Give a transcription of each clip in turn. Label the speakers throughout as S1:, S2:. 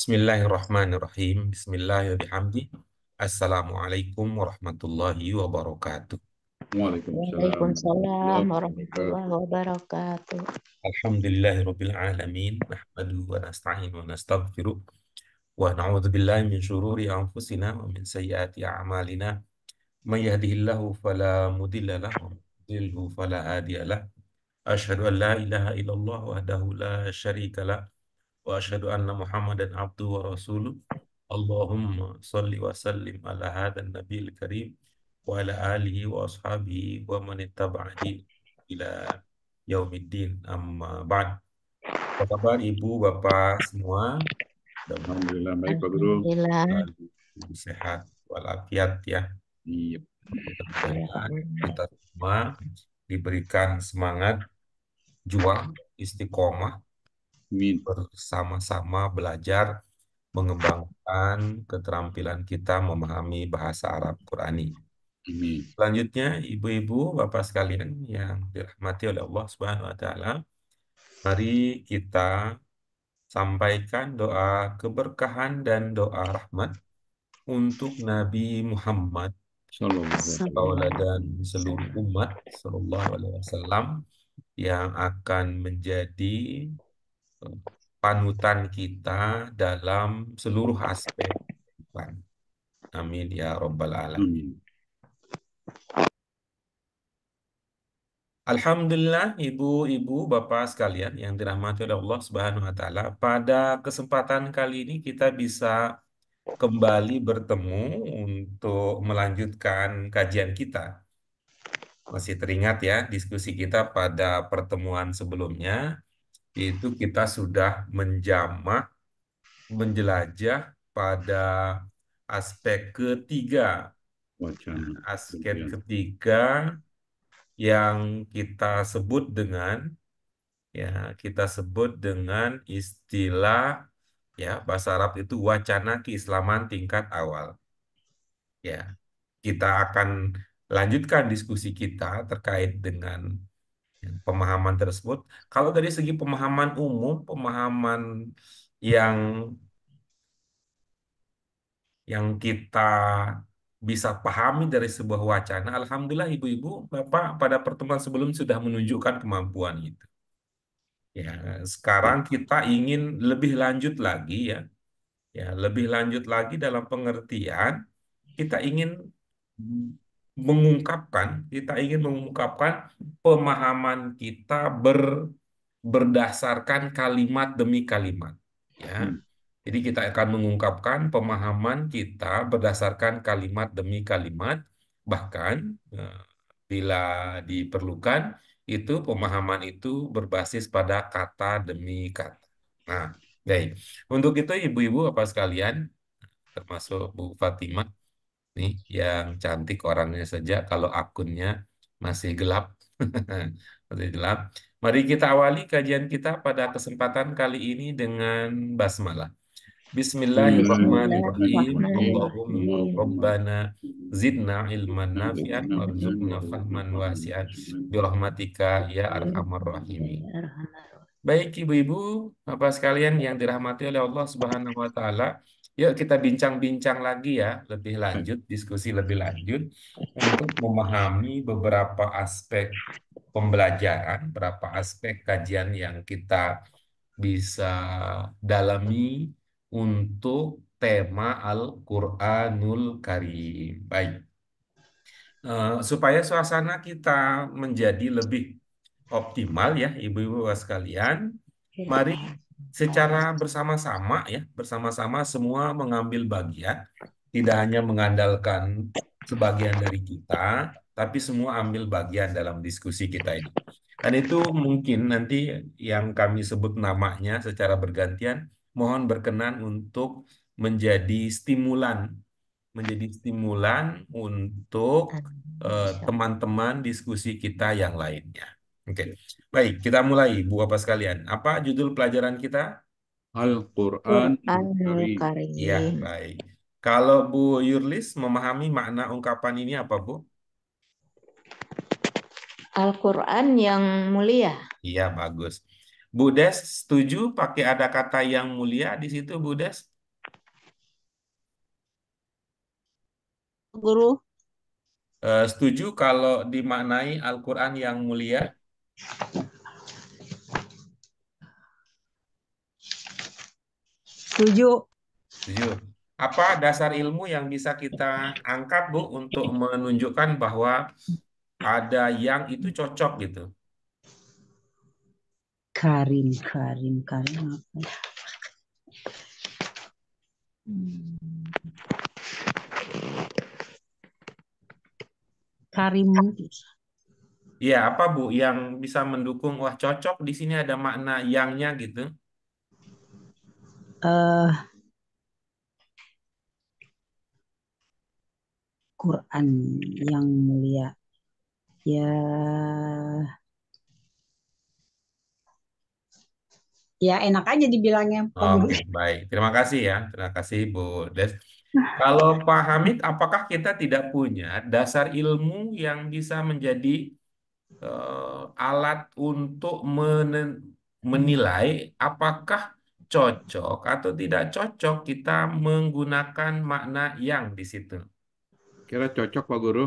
S1: Bismillahirrahmanirrahim. Bismillahirrahmanirrahim. Assalamualaikum warahmatullahi wabarakatuh.
S2: Waalaikumsalam
S3: Waalaikumsalam
S2: warahmatullahi
S3: warahmatullahi
S2: wabarakatuh.
S3: wabarakatuh.
S1: Alhamdulillahirabbil alamin. Nahmaduhu wa nasta'inu wa nastaghfiruh wa na'udzu billahi min syururi anfusina wa min sayyiati a'malina. May yahdihillahu fala mudilla lahu wa may yudlilhu fala hadiya lahu. Asyhadu an la ilaha illallah wahdahu la syarika lah. Wa asyhadu anna Muhammadan abduhu wa rasuluh. Allahumma salli wa sallim ala hadan nabiyil karim wa ala alihi wa ashabihi wa man ittaba'ahi ila yaumiddin amma ba'd. Apa kabar Ibu, Bapak semua?
S2: Alhamdulillah baik Pak Guru.
S3: Alhamdulillah.
S1: Selalu sehat walafiat ya.
S2: Iya.
S1: Mudah-mudahan kita semua diberikan semangat, juang, istiqomah,
S2: Amin.
S1: bersama-sama belajar mengembangkan keterampilan kita memahami bahasa Arab Qurani.
S2: Amin.
S1: Selanjutnya, ibu-ibu, bapak sekalian yang dirahmati oleh Allah Subhanahu wa taala, mari kita sampaikan doa keberkahan dan doa rahmat untuk Nabi Muhammad
S2: Sallallahu
S1: dan seluruh umat sallallahu alaihi wasallam yang akan menjadi panutan kita dalam seluruh aspek kehidupan. Amin ya Rabbal Alamin.
S2: Amin.
S1: Alhamdulillah, ibu-ibu, bapak sekalian yang dirahmati oleh Allah Subhanahu wa taala, pada kesempatan kali ini kita bisa kembali bertemu untuk melanjutkan kajian kita. Masih teringat ya diskusi kita pada pertemuan sebelumnya, yaitu kita sudah menjamak, menjelajah pada aspek ketiga.
S2: Wacana.
S1: Aspek ketiga yang kita sebut dengan istilah ya bahasa Arab itu wacana keislaman tingkat awal. Ya, kita akan lanjutkan diskusi kita terkait dengan pemahaman tersebut. Kalau dari segi pemahaman umum, pemahaman yang kita bisa pahami dari sebuah wacana, alhamdulillah ibu-ibu, Bapak pada pertemuan sebelum sudah menunjukkan kemampuan itu. Ya, sekarang kita ingin lebih lanjut lagi ya. Ya, lebih lanjut lagi dalam pengertian kita ingin mengungkapkan pemahaman kita berdasarkan kalimat demi kalimat. Ya. Jadi kita akan mengungkapkan pemahaman kita berdasarkan kalimat demi kalimat, bahkan bila diperlukan itu pemahaman itu berbasis pada kata demi kata. Nah, baik. Untuk itu ibu-ibu apa sekalian, termasuk Bu Fatimah nih yang cantik orangnya saja kalau akunnya masih gelap. Masih gelap. Mari kita awali kajian kita pada kesempatan kali ini dengan basmalah. Bismillahirrahmanirrahim. Allahumma Rabbana zidna ilman nafi'an warzuqna fahman wasi'an birahmatika ya arhamar rahimin. Baik ibu-ibu, bapak sekalian yang dirahmati oleh Allah Subhanahu wa taala, yuk kita bincang-bincang lagi ya, lebih lanjut, diskusi lebih lanjut untuk memahami beberapa aspek pembelajaran, beberapa aspek kajian yang kita bisa dalami untuk tema Al-Qur'anul Karim. Baik. Supaya suasana kita menjadi lebih optimal ya, ibu-ibu sekalian, mari secara bersama-sama semua mengambil bagian, tidak hanya mengandalkan sebagian dari kita, tapi semua ambil bagian dalam diskusi kita ini. Dan itu mungkin nanti yang kami sebut namanya secara bergantian, mohon berkenan untuk menjadi stimulan untuk teman-teman diskusi kita yang lainnya. Oke, baik, kita mulai, Bu Bapak sekalian. Apa judul pelajaran kita?
S3: Al-Qur'anul Karim.
S1: Ya, baik. Kalau Bu Yurlis memahami makna ungkapan ini apa, Bu?
S3: Al-Qur'an yang mulia.
S1: Iya, bagus. Bu Des, setuju pakai ada kata yang mulia di situ, Bu Des?
S4: Guru.
S1: Setuju kalau dimaknai Al-Quran yang mulia?
S4: Setuju.
S1: Setuju. Apa dasar ilmu yang bisa kita angkat, Bu, untuk menunjukkan bahwa ada yang itu cocok gitu?
S4: Karim apa ya? Karim
S1: Ya, apa Bu yang bisa mendukung, wah cocok di sini ada makna yangnya gitu?
S4: eh Quran yang mulia. Ya, ya enak aja dibilangnya Pak Guru.
S1: Oke, baik. Terima kasih ya. Terima kasih Bu Des. Kalau Pak Hamid, apakah kita tidak punya dasar ilmu yang bisa menjadi alat untuk menilai apakah cocok atau tidak cocok kita menggunakan makna yang di situ?
S2: Kira cocok Pak Guru.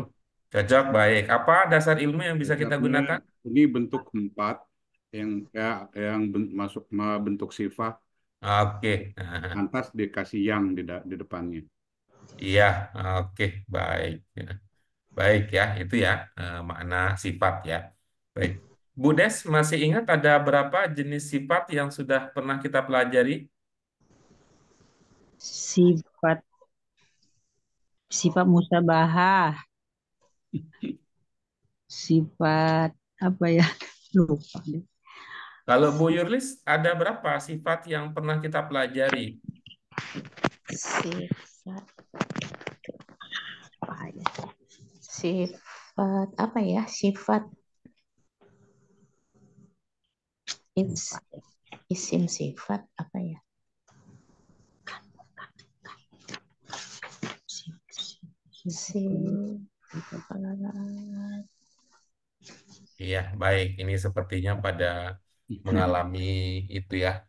S1: Cocok, baik. Apa dasar ilmu yang bisa kita
S2: Dasarnya
S1: gunakan?
S2: ini bentuk 4 yang yang masuk bentuk sifat,
S1: Oke.
S2: lantas dikasih yang di depannya.
S1: Iya, oke, baik. Ya. Baik ya, itu ya makna sifat ya. Baik. Bu Des, masih ingat ada berapa jenis sifat yang sudah pernah kita pelajari?
S4: Sifat sifat musabahah, sifat apa ya? Lupa deh.
S1: Kalau Bu Yurlis, ada berapa sifat yang pernah kita pelajari?
S3: Sifat apa ya? Sifat apa ya? Sifat isim sifat apa ya? Sifat
S1: Iya, baik. Ini sepertinya pada mengalami itu ya,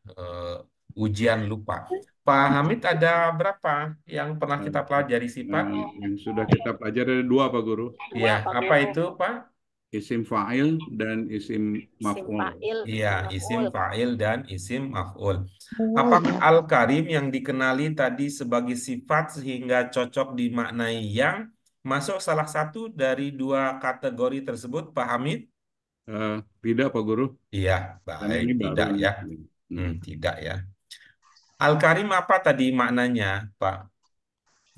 S1: ujian lupa. Pak Hamid, ada berapa yang pernah kita pelajari sifat?
S2: Yang sudah kita pelajari ada 2 Pak Guru.
S1: Iya, apa itu Pak?
S2: Isim fa'il dan isim maf'ul.
S1: Iya, isim fa'il dan isim maf'ul.
S3: Oh
S1: Apakah
S3: ya,
S1: al-karim yang dikenali tadi sebagai sifat sehingga cocok dimaknai yang masuk salah satu dari 2 kategori tersebut, Pak Hamid?
S2: Tidak Pak Guru,
S1: Iya,
S2: karena
S1: baik,
S2: ini baru
S1: tidak
S2: ini.
S1: ya. Tidak ya. Al-karim apa tadi maknanya, Pak?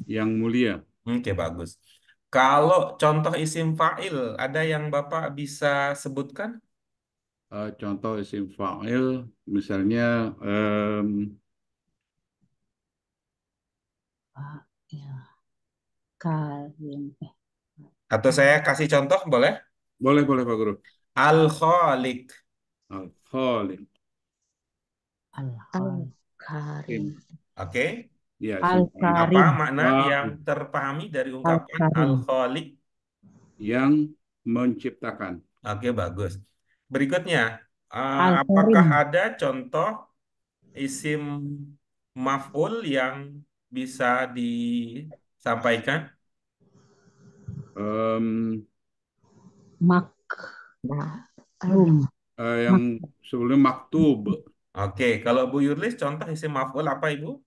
S2: Yang mulia.
S1: Oke, bagus. Kalau contoh isim fa'il, ada yang Bapak bisa sebutkan?
S2: Contoh isim fa'il, misalnya
S4: Ya, Karim.
S1: Atau saya kasih contoh, boleh?
S2: boleh Pak Guru.
S1: Al-Khaliq.
S2: Al-Khaliq.
S3: Al-Karim.
S1: Oke.
S2: Ya, isim fa'il.
S1: Apa
S4: Al-Karim.
S1: makna yang terpahami dari ungkapan
S4: Al-Karim.
S1: Al-Khaliq?
S2: Yang menciptakan.
S1: Oke, bagus. Berikutnya, apakah
S4: Al-Karim.
S1: ada contoh isim maf'ul yang bisa disampaikan?
S2: Em,
S3: Nah,
S4: Maklum.
S2: yang sebelumnya maktub.
S1: Oke, kalau Bu Yurlis contoh isim maf'ul apa Ibu?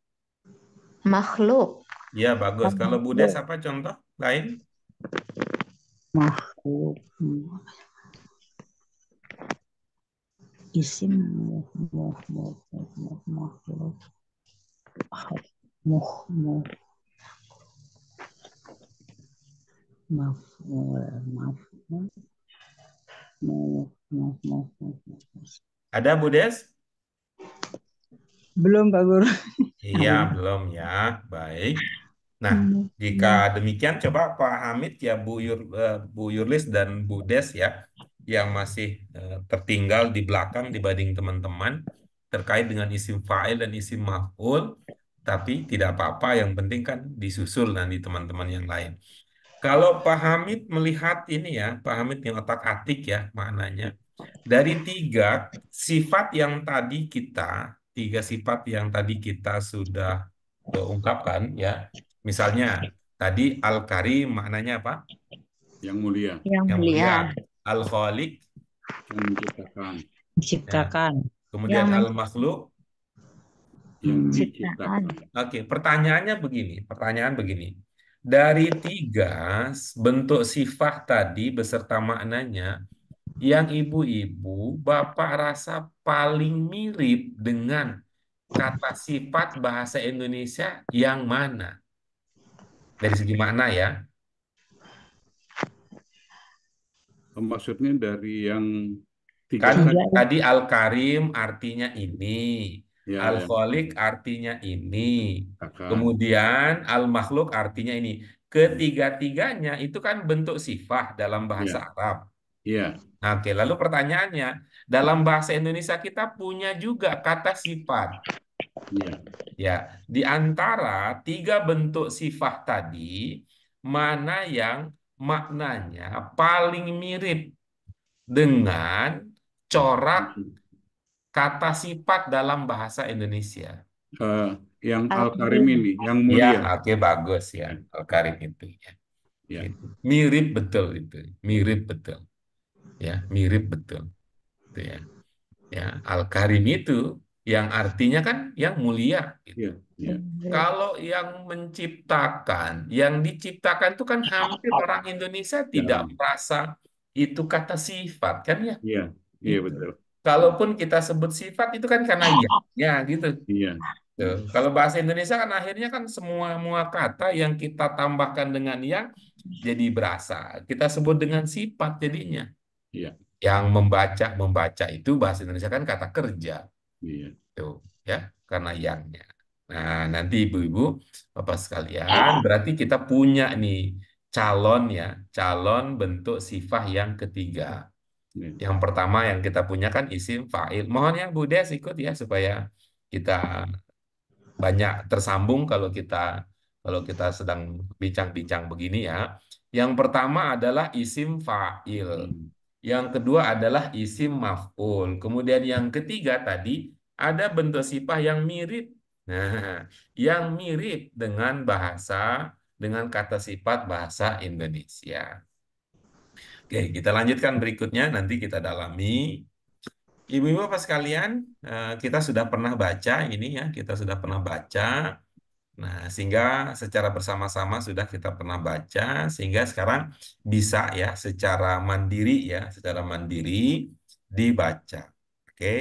S3: makhluk.
S1: Ya, bagus. Kalau Bu Des apa contoh lain?
S4: Makhluk. Isim makhluk.
S1: Ada Bu Des?
S4: Belum Pak Guru.
S1: Iya, belum ya. Baik. Nah, jika demikian coba Pak Hamid ya Bu Yurlis dan Bu Des ya yang masih tertinggal di belakang dibanding teman-teman terkait dengan isim fa'il dan isim maf'ul, tapi tidak apa-apa, yang penting kan disusul nanti teman-teman yang lain. Kalau Pak Hamid melihat ini ya, Pak Hamid yang otak-atik ya maknanya. Dari sifat yang tadi kita, tiga sifat yang tadi kita sudah ungkapkan ya. Misalnya Tadi Al-Karim maknanya apa?
S2: Yang mulia,
S3: Yang
S1: Yang
S3: mulia.
S1: mulia. Al-Khaliq,
S2: yang menciptakan,
S1: ya.
S4: Diciptakan.
S1: Kemudian
S3: Yang
S1: Al-Makhluk.
S2: yang
S3: menciptakan.
S2: diciptakan.
S1: Oke, pertanyaannya begini. Pertanyaan begini. Dari tiga bentuk sifat tadi beserta maknanya, yang ibu-ibu, Bapak rasa paling mirip dengan kata sifat bahasa Indonesia yang mana? Dari segi makna ya.
S2: Maksudnya dari yang tiga
S1: Kan
S4: Tiga.
S2: tadi.
S1: tadi Al-Karim artinya ini,
S2: Ya, yang
S1: Al-Khaliq artinya ini,
S2: diciptakan.
S1: kemudian Al-Makhluk artinya ini. Ketiga-tiganya itu kan bentuk sifat dalam bahasa
S2: Ya,
S1: Arab.
S2: ya,
S1: Nah, oke, lalu pertanyaannya, dalam bahasa Indonesia kita punya juga kata sifat.
S2: ya.
S1: Ya, di antara tiga bentuk sifat tadi, mana yang maknanya paling mirip dengan corak kata sifat dalam bahasa Indonesia?
S2: Eh, yang Al-Karim
S3: Al-Karim.
S2: ini, yang
S1: Ya,
S2: mulia.
S1: oke, bagus ya,
S2: Ya,
S1: Al-Karim itu ya.
S2: ya,
S1: Gitu. Mirip betul itu, mirip betul, ya, mirip betul, itu ya. Ya, Al-Karim itu yang artinya kan yang mulia gitu.
S2: ya, ya,
S1: Kalau yang menciptakan, yang diciptakan itu kan hampir orang Indonesia tidak
S2: ya,
S1: merasa itu kata sifat kan ya.
S2: iya, iya
S1: Itu.
S2: betul.
S1: Kalaupun kita sebut sifat itu kan karena ya gitu.
S2: Iya,
S1: Tuh. Kalau bahasa Indonesia kan akhirnya kan semua kata yang kita tambahkan dengan yang jadi berasa. Kita sebut dengan sifat jadinya.
S2: iya,
S1: Yang membaca itu bahasa Indonesia kan kata kerja.
S2: iya,
S1: Tuh, ya, karena yangnya. Nah, nanti ibu-ibu, bapak sekalian, berarti kita punya nih calon ya, calon bentuk sifat yang ketiga.
S2: iya.
S1: Yang pertama yang kita punya kan isim fa'il. Mohon ya Bu Des ikut ya supaya kita banyak tersambung kalau kita sedang bincang-bincang begini ya. Yang pertama adalah isim fa'il.
S2: Hmm.
S1: Yang kedua adalah isim maf'ul. Kemudian yang ketiga tadi ada bentuk sifat yang mirip. Nah, yang mirip dengan kata sifat bahasa Indonesia. Oke, kita lanjutkan berikutnya nanti kita dalami. Ibu-ibu apa sekalian, kita sudah pernah baca ini ya, kita sudah pernah baca. Nah, sehingga secara bersama-sama sudah kita pernah baca, sehingga sekarang bisa ya secara mandiri dibaca. Oke,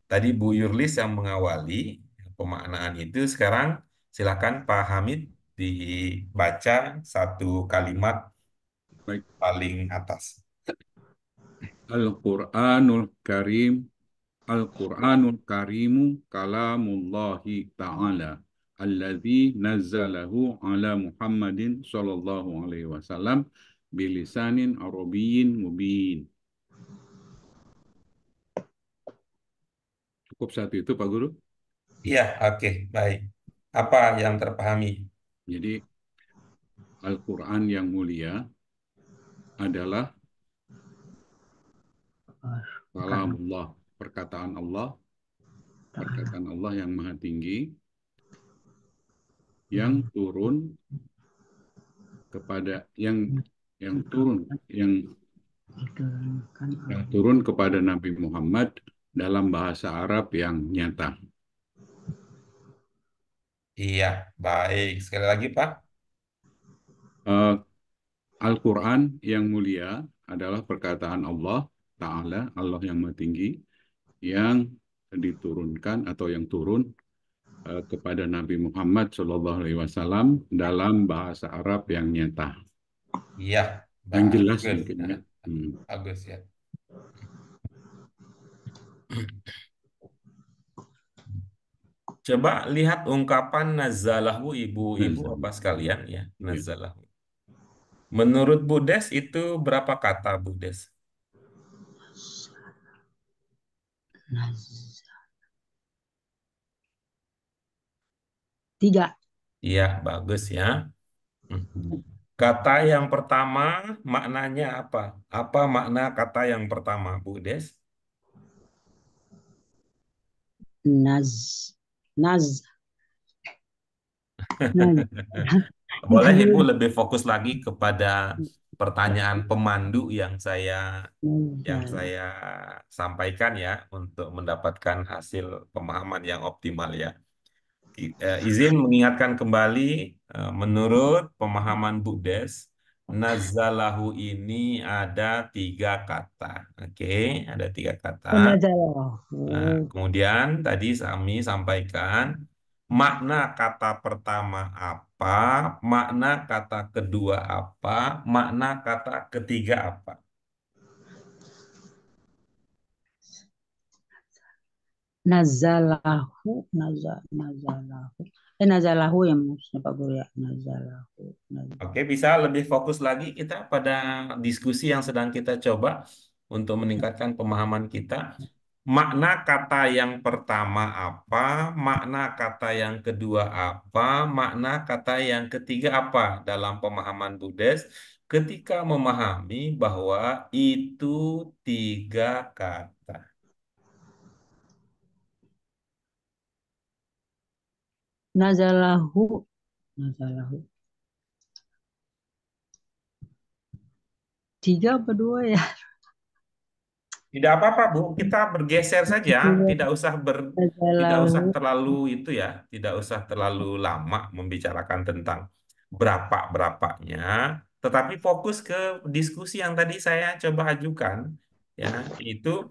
S1: tadi Bu Yurlis yang mengawali pemaknaan itu, sekarang silakan Pak Hamid dibaca satu kalimat
S2: Baik.
S1: paling atas.
S2: Al-Qur'anul Karim, Al-Qur'anul Karimu kalamullahi ta'ala alladzi nazzalahu ala Muhammadin sallallahu alaihi wasallam bilisanin arabiyyin mubin. Cukup satu itu Pak Guru.
S1: Iya, oke, baik. Apa yang terpahami?
S2: Jadi Al-Quran yang mulia adalah kalamullah, perkataan Allah yang maha tinggi, yang turun kepada yang turun yang turun kepada Nabi Muhammad dalam bahasa Arab yang nyata.
S1: Iya, baik. Sekali lagi, Pak.
S2: Eh, Al-Quran yang mulia adalah perkataan Allah Ta'ala, Allah yang maha tinggi, yang diturunkan atau yang turun kepada Nabi Muhammad SAW dalam bahasa Arab yang nyata,
S1: Iya,
S2: yang jelas
S1: bagus.
S2: mungkin
S1: Nah,
S2: ya.
S1: bagus ya. Coba lihat ungkapan nazalahu ibu-ibu
S2: Nazar.
S1: apa sekalian ya,
S2: Ya.
S1: nazalahu. Menurut Budes itu berapa kata Budes?
S4: Tiga.
S1: Iya, bagus ya. Hmm. Kata yang pertama maknanya apa? Apa makna kata yang pertama, Budes?
S4: Naz. Naz. Naz.
S1: Boleh Ibu
S4: Nazal-
S1: lebih fokus lagi kepada pertanyaan pemandu yang
S4: Nazal.
S1: saya sampaikan ya untuk mendapatkan hasil pemahaman yang optimal ya. Izin mengingatkan kembali, menurut pemahaman Buddhis, nazalahu ini ada tiga kata. Oke, ada tiga kata. Nah,
S4: Nazalahu.
S1: kemudian tadi kami sampaikan makna kata pertama apa, makna kata kedua apa, makna kata ketiga apa.
S4: Nazalahu. Nazalahu. Nazalahu yang maksudnya Pak Guru ya. Nazalahu.
S1: Oke, bisa lebih fokus lagi kita pada diskusi yang sedang kita coba untuk meningkatkan pemahaman kita. Makna kata yang pertama apa, makna kata yang kedua apa, makna kata yang ketiga apa dalam pemahaman Buddhis ketika memahami bahwa itu tiga kata.
S4: Nazalahu. Nazalahu. Tiga apa dua ya?
S1: Tidak apa-apa, Bu. Kita bergeser saja,
S4: Tiga.
S1: tidak usah
S4: Nazalahu.
S1: terlalu itu ya, tidak usah terlalu lama membicarakan tentang berapa-berapanya, tetapi fokus ke diskusi yang tadi saya coba ajukan, ya, itu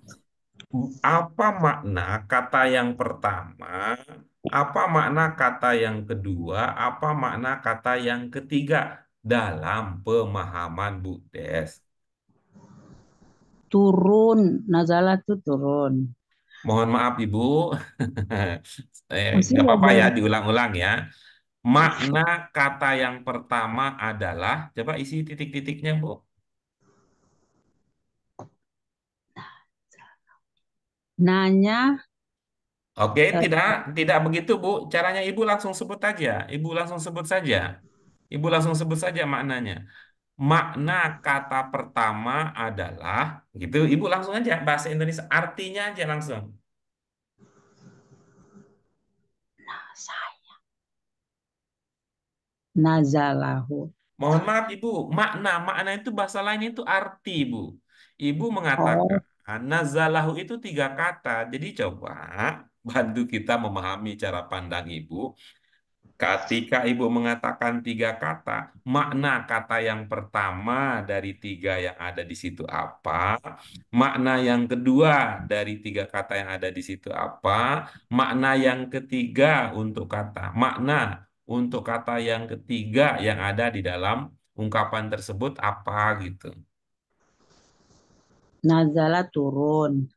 S1: apa makna kata yang pertama, apa makna kata yang kedua, apa makna kata yang ketiga dalam pemahaman Buddhis.
S4: Turun. Nazala tuh turun.
S1: Mohon maaf Ibu,
S4: Masih
S1: nggak apa-apa
S4: ada
S1: ya, diulang-ulang ya. Makna kata yang pertama adalah, coba isi titik-titiknya Bu.
S4: nanya.
S1: Oke,
S4: eh,
S1: tidak tidak begitu Bu. Caranya Ibu langsung sebut aja. Ibu langsung sebut saja. Ibu langsung sebut saja maknanya. Makna kata pertama adalah, gitu. Ibu langsung aja bahasa Indonesia. Artinya aja langsung.
S4: Nazalahu.
S1: Mohon maaf Ibu, makna itu bahasa lain itu arti Ibu. Ibu mengatakan
S4: Oh,
S1: nazalahu itu tiga kata. Jadi coba bantu kita memahami cara pandang Ibu. Ketika Ibu mengatakan tiga kata, makna kata yang pertama dari tiga yang ada di situ apa? Makna yang kedua dari tiga kata yang ada di situ apa? Makna yang ketiga untuk kata. Makna untuk kata yang ketiga yang ada di dalam ungkapan tersebut apa gitu.
S4: nazala turun.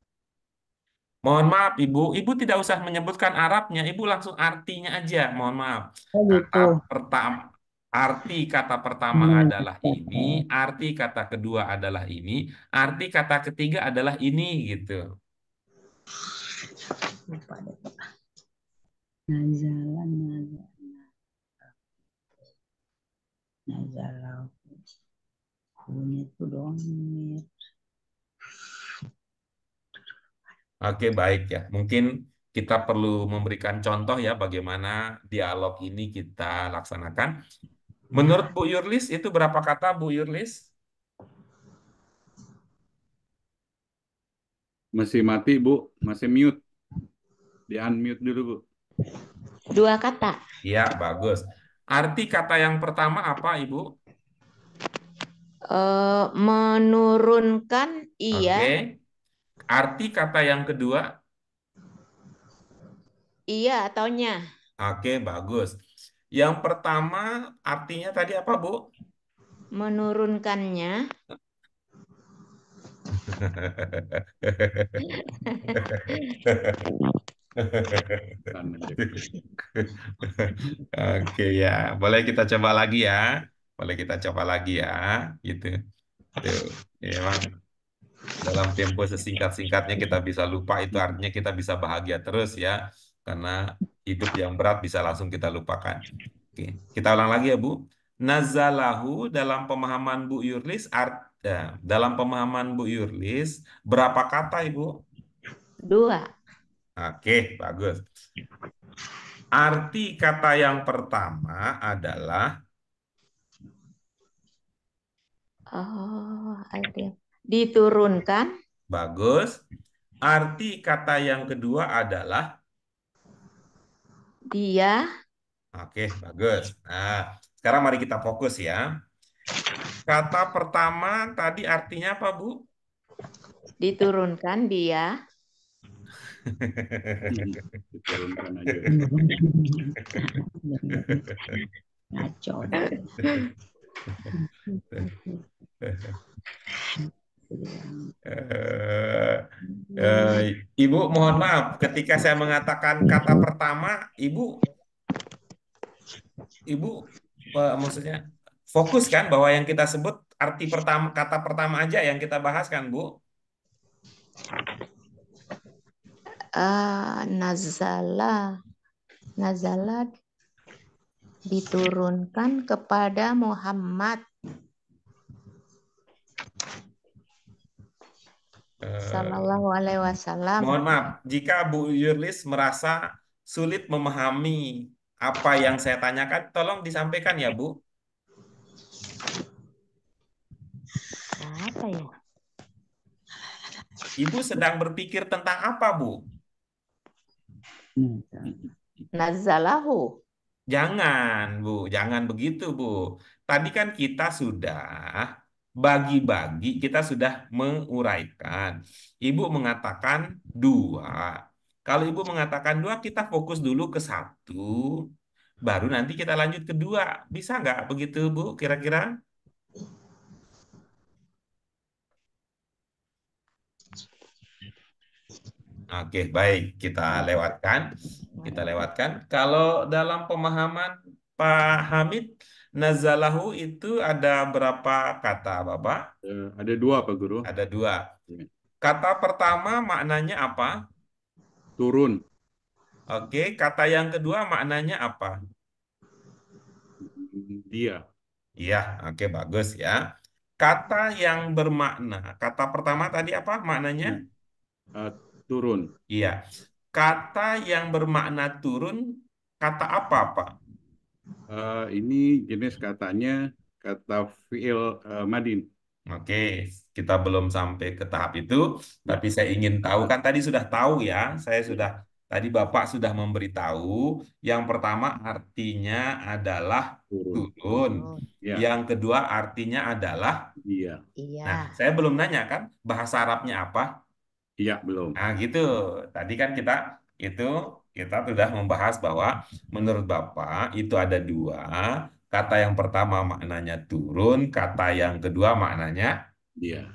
S1: Mohon maaf Ibu, Ibu tidak usah menyebutkan Arabnya, Ibu langsung artinya aja. Mohon maaf.
S4: Oh
S1: Kata
S4: gitu.
S1: pertama, arti kata pertama adalah ini, arti kata kedua adalah ini, arti kata ketiga adalah ini gitu.
S4: Lupa deh, Pak. Nazala, nazala, nazala. Punya itu doang. Mir.
S1: Oke, baik ya. Mungkin kita perlu memberikan contoh ya bagaimana dialog ini kita laksanakan. Menurut Bu Yurlis itu berapa kata Bu Yurlis?
S2: Masih mati, Bu. Masih mute. Di unmute dulu, Bu.
S3: Dua kata.
S1: Ya, bagus. Arti kata yang pertama apa, Ibu?
S3: Menurunkan iya,
S1: Oke. Arti kata yang kedua?
S3: iya ataunya.
S1: Oke, bagus. Yang pertama artinya tadi apa, Bu?
S3: Menurunkannya.
S2: Kan aja.
S1: Oke ya, boleh kita coba lagi ya. Boleh kita coba lagi ya, gitu. Tuh, ya, emang dalam tempo sesingkat-singkatnya kita bisa lupa itu artinya kita bisa bahagia terus ya. Karena hidup yang berat bisa langsung kita lupakan. Oke, kita ulang lagi ya Bu. Nazalahu dalam pemahaman Bu Yurlis dalam pemahaman Bu Yurlis berapa kata Ibu?
S3: Dua.
S1: Oke, bagus. Arti kata yang pertama adalah
S3: Oh, ada. Diturunkan
S1: Bagus. Arti kata yang kedua adalah,
S3: dia
S1: oke, bagus. Nah, sekarang mari kita fokus ya. Kata pertama tadi artinya apa, Bu?
S3: diturunkan dia
S2: Diturunkan aja.
S4: Ngaco.
S1: Eh, Ibu, mohon maaf, ketika saya mengatakan kata pertama, Ibu, maksudnya fokus kan bahwa yang kita sebut arti pertama, kata pertama aja yang kita bahas kan, Bu?
S3: nazala nazala diturunkan kepada Muhammad Sallallahu Alaihi Wasallam.
S1: Mohon maaf, jika Bu Yurlis merasa sulit memahami apa yang saya tanyakan, tolong disampaikan ya, Bu.
S3: Apa ya?
S1: Ibu sedang berpikir tentang apa, Bu?
S3: Nazalahu.
S1: Jangan, Bu. Jangan begitu, Bu. Tadi kan kita sudah bagi-bagi, kita sudah menguraikan. Ibu mengatakan dua. Kalau Ibu mengatakan dua, kita fokus dulu ke satu. Baru nanti kita lanjut ke dua. Bisa nggak begitu, Bu? Kira-kira? Oke, baik. Kita lewatkan. Kita lewatkan. Kalau dalam pemahaman Pak Hamid, nazalahu itu ada berapa kata, Bapak?
S2: Ada dua, Pak Guru.
S1: Ada dua.
S2: Ya.
S1: Kata pertama maknanya apa?
S2: Turun.
S1: Oke, kata yang kedua maknanya apa?
S2: Dia.
S1: Iya, oke, bagus ya. Kata yang bermakna, kata pertama tadi apa maknanya?
S2: Turun.
S1: Iya. Kata yang bermakna turun, kata apa, Pak?
S2: Ini jenis katanya kata fiil madin.
S1: Oke, kita belum sampai ke tahap itu,
S2: Ya.
S1: tapi saya ingin tahu, kan tadi sudah tahu ya,
S2: Ya.
S1: tadi Bapak sudah memberitahu, yang pertama artinya adalah
S2: Turun.
S1: turun,
S2: Ya.
S1: yang kedua artinya adalah,
S2: Iya.
S3: Iya.
S1: nah saya belum nanya kan, bahasa Arabnya apa?
S2: Iya, belum.
S1: Nah gitu, tadi kan itu kita sudah membahas bahwa menurut Bapak itu ada dua, kata yang pertama maknanya turun, kata yang kedua maknanya.
S2: Iya.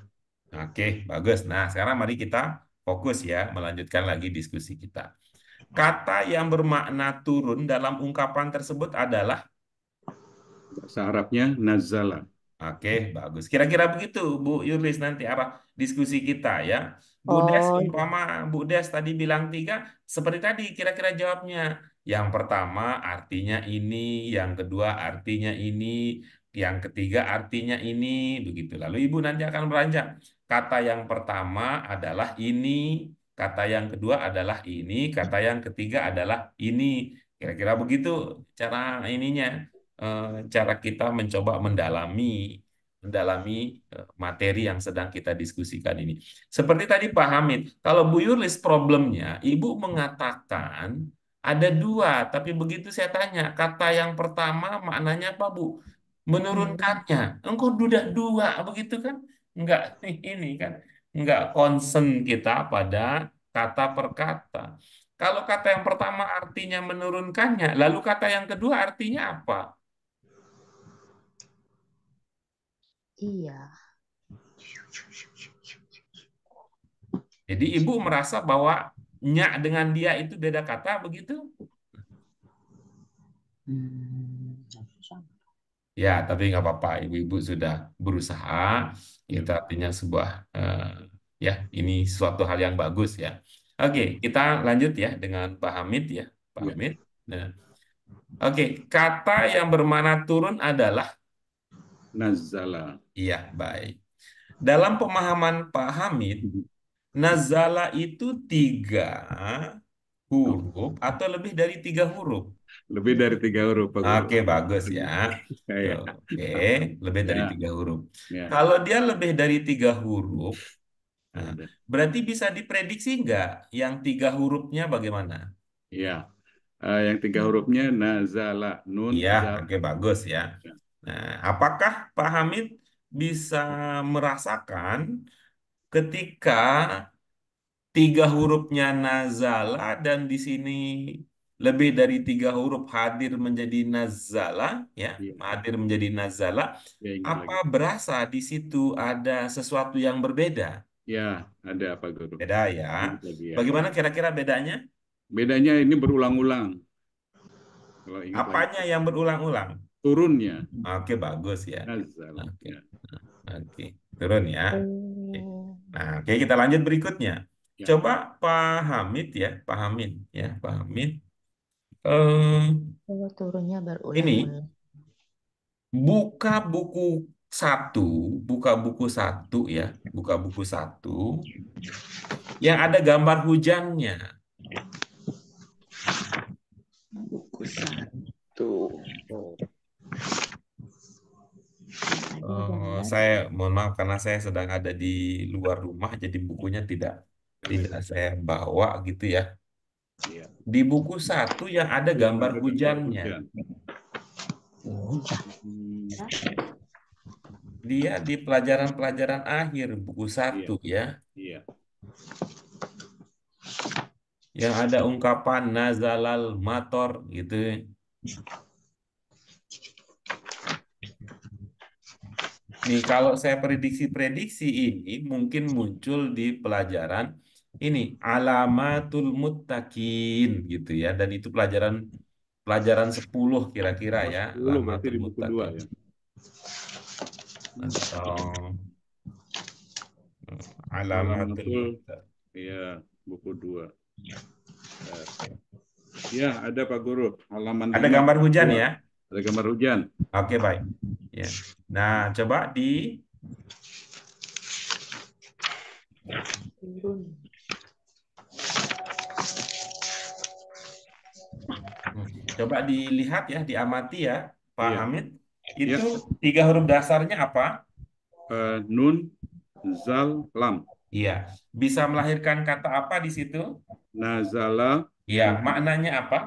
S1: Oke, bagus. Nah, sekarang mari kita fokus ya, melanjutkan lagi diskusi kita. Kata yang bermakna turun dalam ungkapan tersebut adalah,
S2: Bahasa Arabnya nazala.
S1: oke, bagus. Kira-kira begitu, Bu Yurlis, nanti arah diskusi kita ya. Bu Des,
S3: Oh,
S1: umpama Bu Des tadi bilang tiga, seperti tadi kira-kira jawabnya. Yang pertama artinya ini, yang kedua artinya ini, yang ketiga artinya ini, begitu. Lalu Ibu nanti akan beranjak. Kata yang pertama adalah ini, kata yang kedua adalah ini, kata yang ketiga adalah ini. Kira-kira begitu cara ininya, cara kita mencoba mendalami materi yang sedang kita diskusikan ini. Seperti tadi Pak Hamid, kalau Bu Yulis problemnya, Ibu mengatakan ada dua, tapi begitu saya tanya, kata yang pertama maknanya apa, Bu? Menurunkannya. Engkau duda dua, begitu kan? Enggak, ini kan. Enggak concern kita pada kata per kata. Kalau kata yang pertama artinya menurunkannya, lalu kata yang kedua artinya apa?
S3: iya.
S1: Jadi ibu merasa bahwa nya dengan dia itu beda kata begitu?
S4: Susah.
S1: Ya, tapi nggak apa-apa. Ibu-ibu sudah berusaha. Itu artinya sebuah ya ini suatu hal yang bagus ya. Oke, kita lanjut ya dengan Pak Hamid ya, Pak
S2: Ya.
S1: Hamid. Nah, oke, kata yang bermakna turun adalah,
S2: Nazala.
S1: iya, baik. Dalam pemahaman Pak Hamid, nazala itu tiga huruf atau lebih dari 3 huruf?
S2: Lebih dari 3 huruf, Pak Guru.
S1: Oke, bagus ya.
S2: Ya,
S1: Oke, lebih dari
S2: ya,
S1: 3 huruf.
S2: ya,
S1: Kalau dia lebih dari 3 huruf,
S2: ya
S1: nah,
S2: udah.
S1: berarti bisa diprediksi nggak yang 3 hurufnya bagaimana?
S2: Ya, yang 3 hurufnya nazala, nun,
S1: Iya,
S2: zal.
S1: oke, bagus ya.
S2: Ya,
S1: Nah, apakah Pak Hamid bisa merasakan ketika 3 hurufnya nazala dan di sini lebih dari 3 huruf hadir menjadi nazala, ya,
S2: ya,
S1: hadir menjadi nazala,
S2: ya ingat
S1: apa
S2: lagi.
S1: berasa di situ ada sesuatu yang berbeda?
S2: Ya, ada Pak Guru.
S1: Beda ya.
S2: Ingat lagi ya.
S1: Bagaimana kira-kira bedanya?
S2: Bedanya ini berulang-ulang. Kalau ingat lagi.
S1: Apanya yang berulang-ulang?
S2: Turunnya,
S1: Oke, bagus ya.
S2: nazala.
S1: Oke,
S2: Ya,
S1: oke. Turun ya. Oke.
S3: Oh,
S1: Nah, oke, kita lanjut berikutnya.
S2: ya.
S1: Coba Pak Hamid ya, Pak Hamid ya, Pak Hamid. Eh,
S3: kalau turunnya
S1: ini
S3: berulang-ulang.
S1: buka buku satu, buka buku satu ya, buka buku satu yang ada gambar hujannya.
S3: Buku satu. Oh, ada gambar.
S1: Saya mohon maaf karena saya sedang ada di luar rumah, jadi bukunya tidak tidak saya bawa gitu ya.
S2: Ya.
S1: Di buku satu yang ada
S2: Yang
S1: gambar
S2: ada gambar
S1: hujannya,
S2: hujan. Hmm,
S1: dia di pelajaran-pelajaran akhir buku
S2: iya,
S1: satu ya,
S2: iya.
S1: yang ada ungkapan nazalal mator gitu. Nih, kalau saya prediksi-prediksi ini mungkin muncul di pelajaran ini alamatul muttaqin gitu ya, dan itu pelajaran pelajaran 10 kira-kira
S2: Oh,
S1: ya,
S2: 10 berarti
S1: alamatul
S2: di buku 2
S1: muttaqin
S2: ya.
S1: atau alamatul
S2: Alamatul,
S1: muttaqin.
S2: ya, buku 2. Ya, ada Pak Guru. Halaman
S1: Ada
S2: 5,
S1: gambar hujan
S2: 2.
S1: ya?
S2: Ada gambar hujan.
S1: Oke, baik. Ya. Nah, coba di
S3: Turun.
S1: coba dilihat ya, diamati ya, Pak
S2: Iya,
S1: Hamid.
S2: iya.
S1: Itu 3 huruf dasarnya apa?
S2: Nun, zal, lam.
S1: Iya. Bisa melahirkan kata apa di situ?
S2: Nazala,
S1: Iya. Maknanya apa?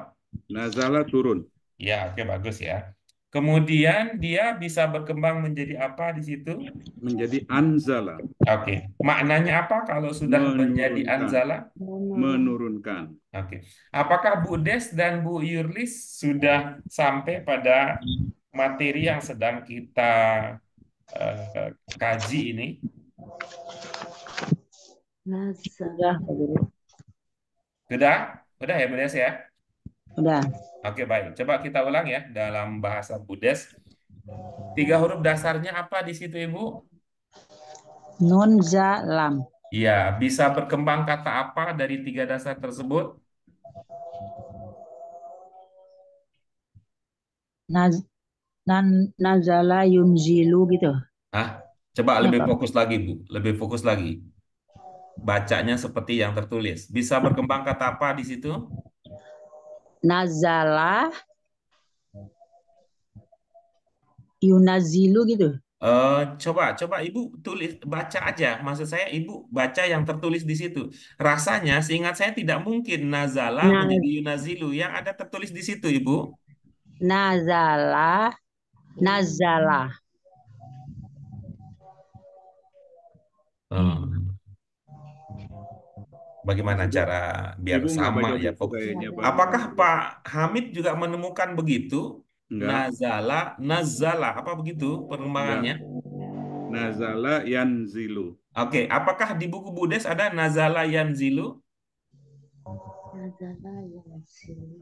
S2: nazala turun.
S1: Ya, oke, bagus ya. Kemudian dia bisa berkembang menjadi apa di situ?
S2: Menjadi anzala,
S1: Oke. Maknanya apa kalau sudah menjadi
S2: menurunkan.
S1: anzala?
S2: Menurunkan.
S1: Oke. Apakah Bu Des dan Bu Yurlis sudah sampai pada materi yang sedang kita kaji ini?
S3: Nazar.
S4: Udah, Pak Guru.
S1: Sudah? Sudah ya Bu Des ya?
S4: Udah.
S1: Oke, baik. Coba kita ulang ya dalam bahasa Buddhis. 3 huruf dasarnya apa di situ, Ibu?
S4: Nun, za, lam.
S1: Iya, bisa berkembang kata apa dari 3 dasar tersebut?
S4: Naz, nazala yunzilu gitu.
S1: Ah, coba
S4: Ya,
S1: lebih
S4: Pak.
S1: fokus lagi, Bu. Lebih fokus lagi. Bacanya seperti yang tertulis. Bisa berkembang kata apa di situ?
S4: Nazala yunazilu gitu.
S1: Coba Ibu tulis, baca aja. Maksud saya, Ibu baca yang tertulis di situ. Rasanya, seingat saya tidak mungkin nazala
S4: Nah,
S1: menjadi yunazilu. Yang ada tertulis di situ, Ibu.
S4: nazala, nazala.
S1: Hmm. Bagaimana
S2: Ibu,
S1: cara biar
S2: Ibu nggak
S1: sama
S2: baca
S1: ya
S2: buku
S1: fokus.
S2: kayaknya, Pak.
S1: Apakah Pak Hamid juga menemukan begitu?
S2: Enggak,
S1: Nazala, nazala, apa begitu
S2: enggak.
S1: perkembangannya?
S2: Nazala yanzilu.
S1: Oke, apakah di buku Buddhis ada nazala yanzilu?
S3: Nazar yang sini.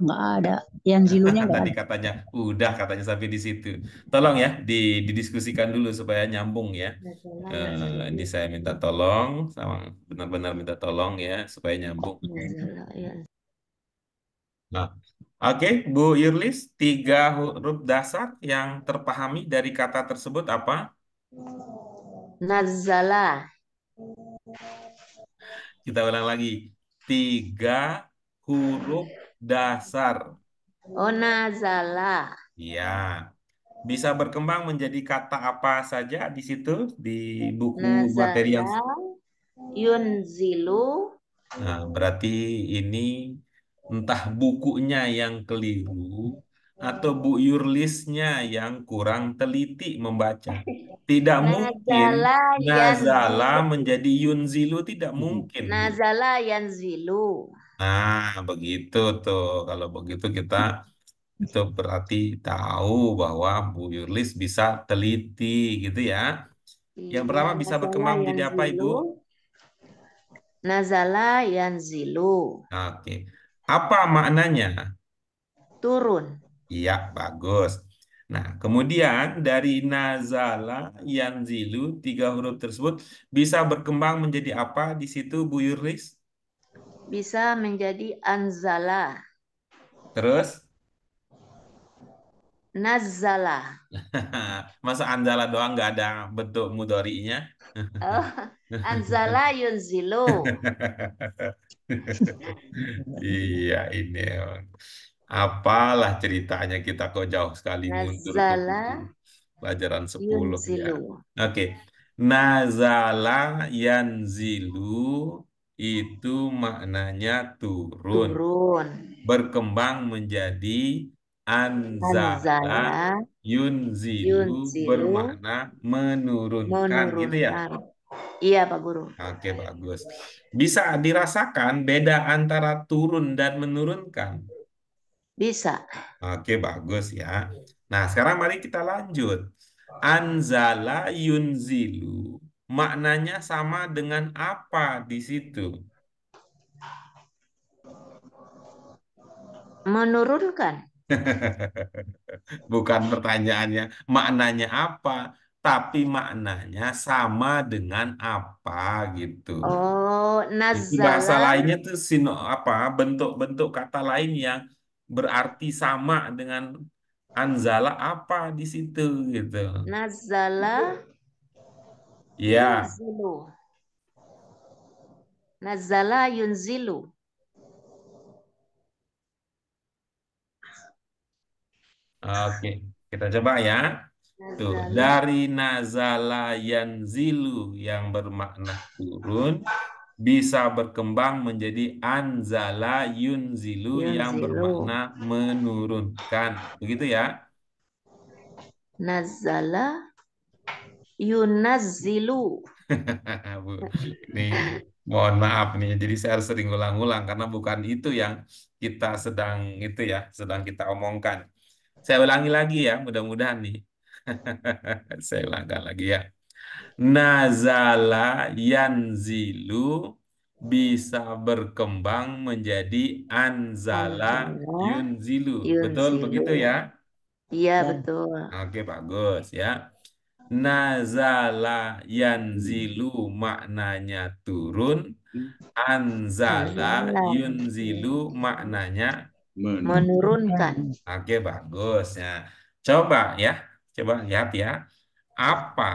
S4: Nggak ada. Yang zilunya nggak
S1: Tadi
S4: ada.
S1: katanya udah katanya sampai di situ. Tolong ya didiskusikan dulu supaya nyambung ya.
S3: Nazar yang
S1: Ini saya minta tolong, sama benar-benar minta tolong ya supaya nyambung.
S3: Nazar yang
S1: Nah, oke, Bu Yurlis, 3 huruf dasar yang terpahami dari kata tersebut apa?
S3: Nazala.
S1: Kita ulang lagi. 3 huruf dasar.
S3: Oh, nazala.
S1: Ya, bisa berkembang menjadi kata apa saja di situ di buku materi yang.
S3: Nazala yunzilu.
S1: Nah, berarti ini entah bukunya yang keliru atau Bu Yurlisnya yang kurang teliti membaca. Tidak mungkin
S3: Nazala
S1: Nazala
S3: yanzilu.
S1: menjadi Yunzilu, tidak mungkin gitu.
S3: Nazala yanzilu.
S1: Nah, begitu tuh. Kalau begitu kita itu berarti tahu bahwa Bu Yurlis bisa teliti gitu ya. Yang
S3: Iya,
S1: pertama bisa
S3: nazala
S1: berkembang menjadi apa, Ibu?
S3: yanzilu. Nazala yanzilu.
S1: Oke. Apa maknanya?
S3: Turun.
S1: Iya, bagus. Nah, kemudian dari nazala, yanzilu, 3 huruf tersebut bisa berkembang menjadi apa di situ, Bu Yurlis?
S3: Bisa menjadi anzala.
S1: Terus,
S3: Nazala.
S1: masa anzala doang nggak ada bentuk mudhari'nya?
S3: Oh, anzala yunzilu.
S1: Iya, ini. Apalah ceritanya kita kok jauh sekali mundur ke
S3: Nazala
S1: buku pelajaran 10 ya.
S3: yunzilu.
S1: Oke. Nazala yanzilu itu maknanya turun.
S3: Turun.
S1: Berkembang menjadi anzala
S3: Anzala
S1: yunzilu
S3: yunzilu.
S1: bermakna menurunkan gitu ya.
S3: Menurunkan. Iya, Pak Guru.
S1: Oke, bagus. Bisa dirasakan beda antara turun dan menurunkan.
S3: Bisa.
S1: Oke, bagus ya. Nah, sekarang mari kita lanjut. Anzala yunzilu. Maknanya sama dengan apa di situ?
S3: Menurunkan.
S1: Bukan pertanyaannya maknanya apa, tapi maknanya sama dengan apa gitu.
S3: Oh,
S1: Itu bahasa
S3: nazala.
S1: lainnya tuh apa bentuk-bentuk kata lain yang berarti sama dengan anzala apa di situ gitu.
S3: Nazala
S1: Ya,
S3: yunzilu. Nazala yunzilu.
S1: oke. Kita coba ya. Tuh,
S3: Nazala
S1: dari nazala yanzilu yang bermakna turun bisa berkembang menjadi anzala yunzilu yang
S3: yunzilu.
S1: bermakna menurunkan. Begitu ya?
S3: Nazala yunazzilu.
S1: Bu, ini mohon maaf nih. Jadi saya harus sering ulang-ulang karena bukan itu yang kita sedang itu ya, sedang kita omongkan. Saya ulangi lagi ya, mudah-mudahan nih. Saya ulangkan lagi ya. Nazala yanzilu bisa berkembang menjadi anzala
S3: Anzala
S1: yunzilu. Betul
S3: yunzilu.
S1: begitu ya?
S3: Iya,
S4: Ya,
S3: betul.
S1: Oke, bagus ya. Nazala yanzilu maknanya turun, anzala
S3: Anzala
S1: yunzilu maknanya.
S2: Menurunkan.
S3: menurunkan.
S4: menurunkan.
S1: Oke, bagus ya. Coba ya, coba lihat ya. Apa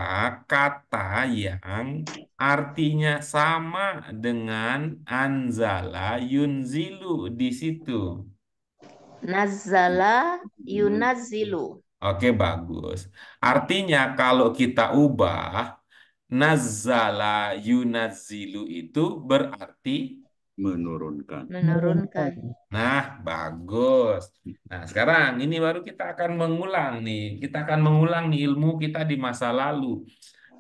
S1: kata yang artinya sama dengan anzala yunzilu di situ?
S3: Nazala yunazzilu.
S1: Oke, bagus. Artinya kalau kita ubah nazzala yunazzilu itu berarti.
S2: Menurunkan.
S3: Menurunkan.
S1: Nah, bagus. Nah, sekarang ini baru kita akan mengulang nih. Kita akan mengulang nih ilmu kita di masa lalu.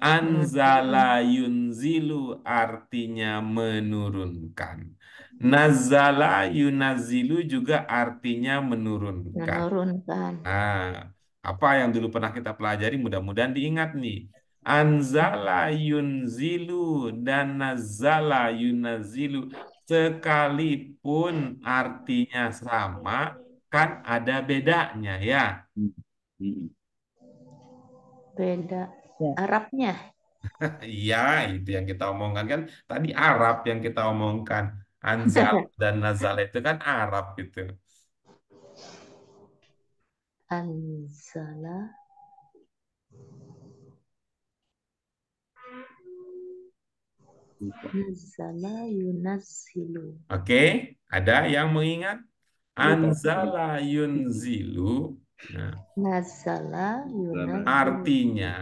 S1: Anzala yunzilu artinya menurunkan. Nazala yunazilu juga artinya menurunkan.
S3: Menurunkan.
S1: Nah, apa yang dulu pernah kita pelajari mudah-mudahan diingat nih. Anzala yunzilu dan nazala yunazilu sekalipun artinya sama kan ada bedanya ya.
S2: Mm.
S3: Beda
S4: Ya,
S3: Arabnya.
S1: Iya, itu yang kita omongkan kan tadi Arab yang kita omongkan. Anzal dan nazala itu kan Arab gitu.
S3: Anzala
S2: Lupa.
S3: Nazala yunazzilu.
S1: Oke, ada yang mengingat?
S3: Lupa.
S1: Anzala yunzilu. Nah,
S3: Nazala yunazzilu.
S1: artinya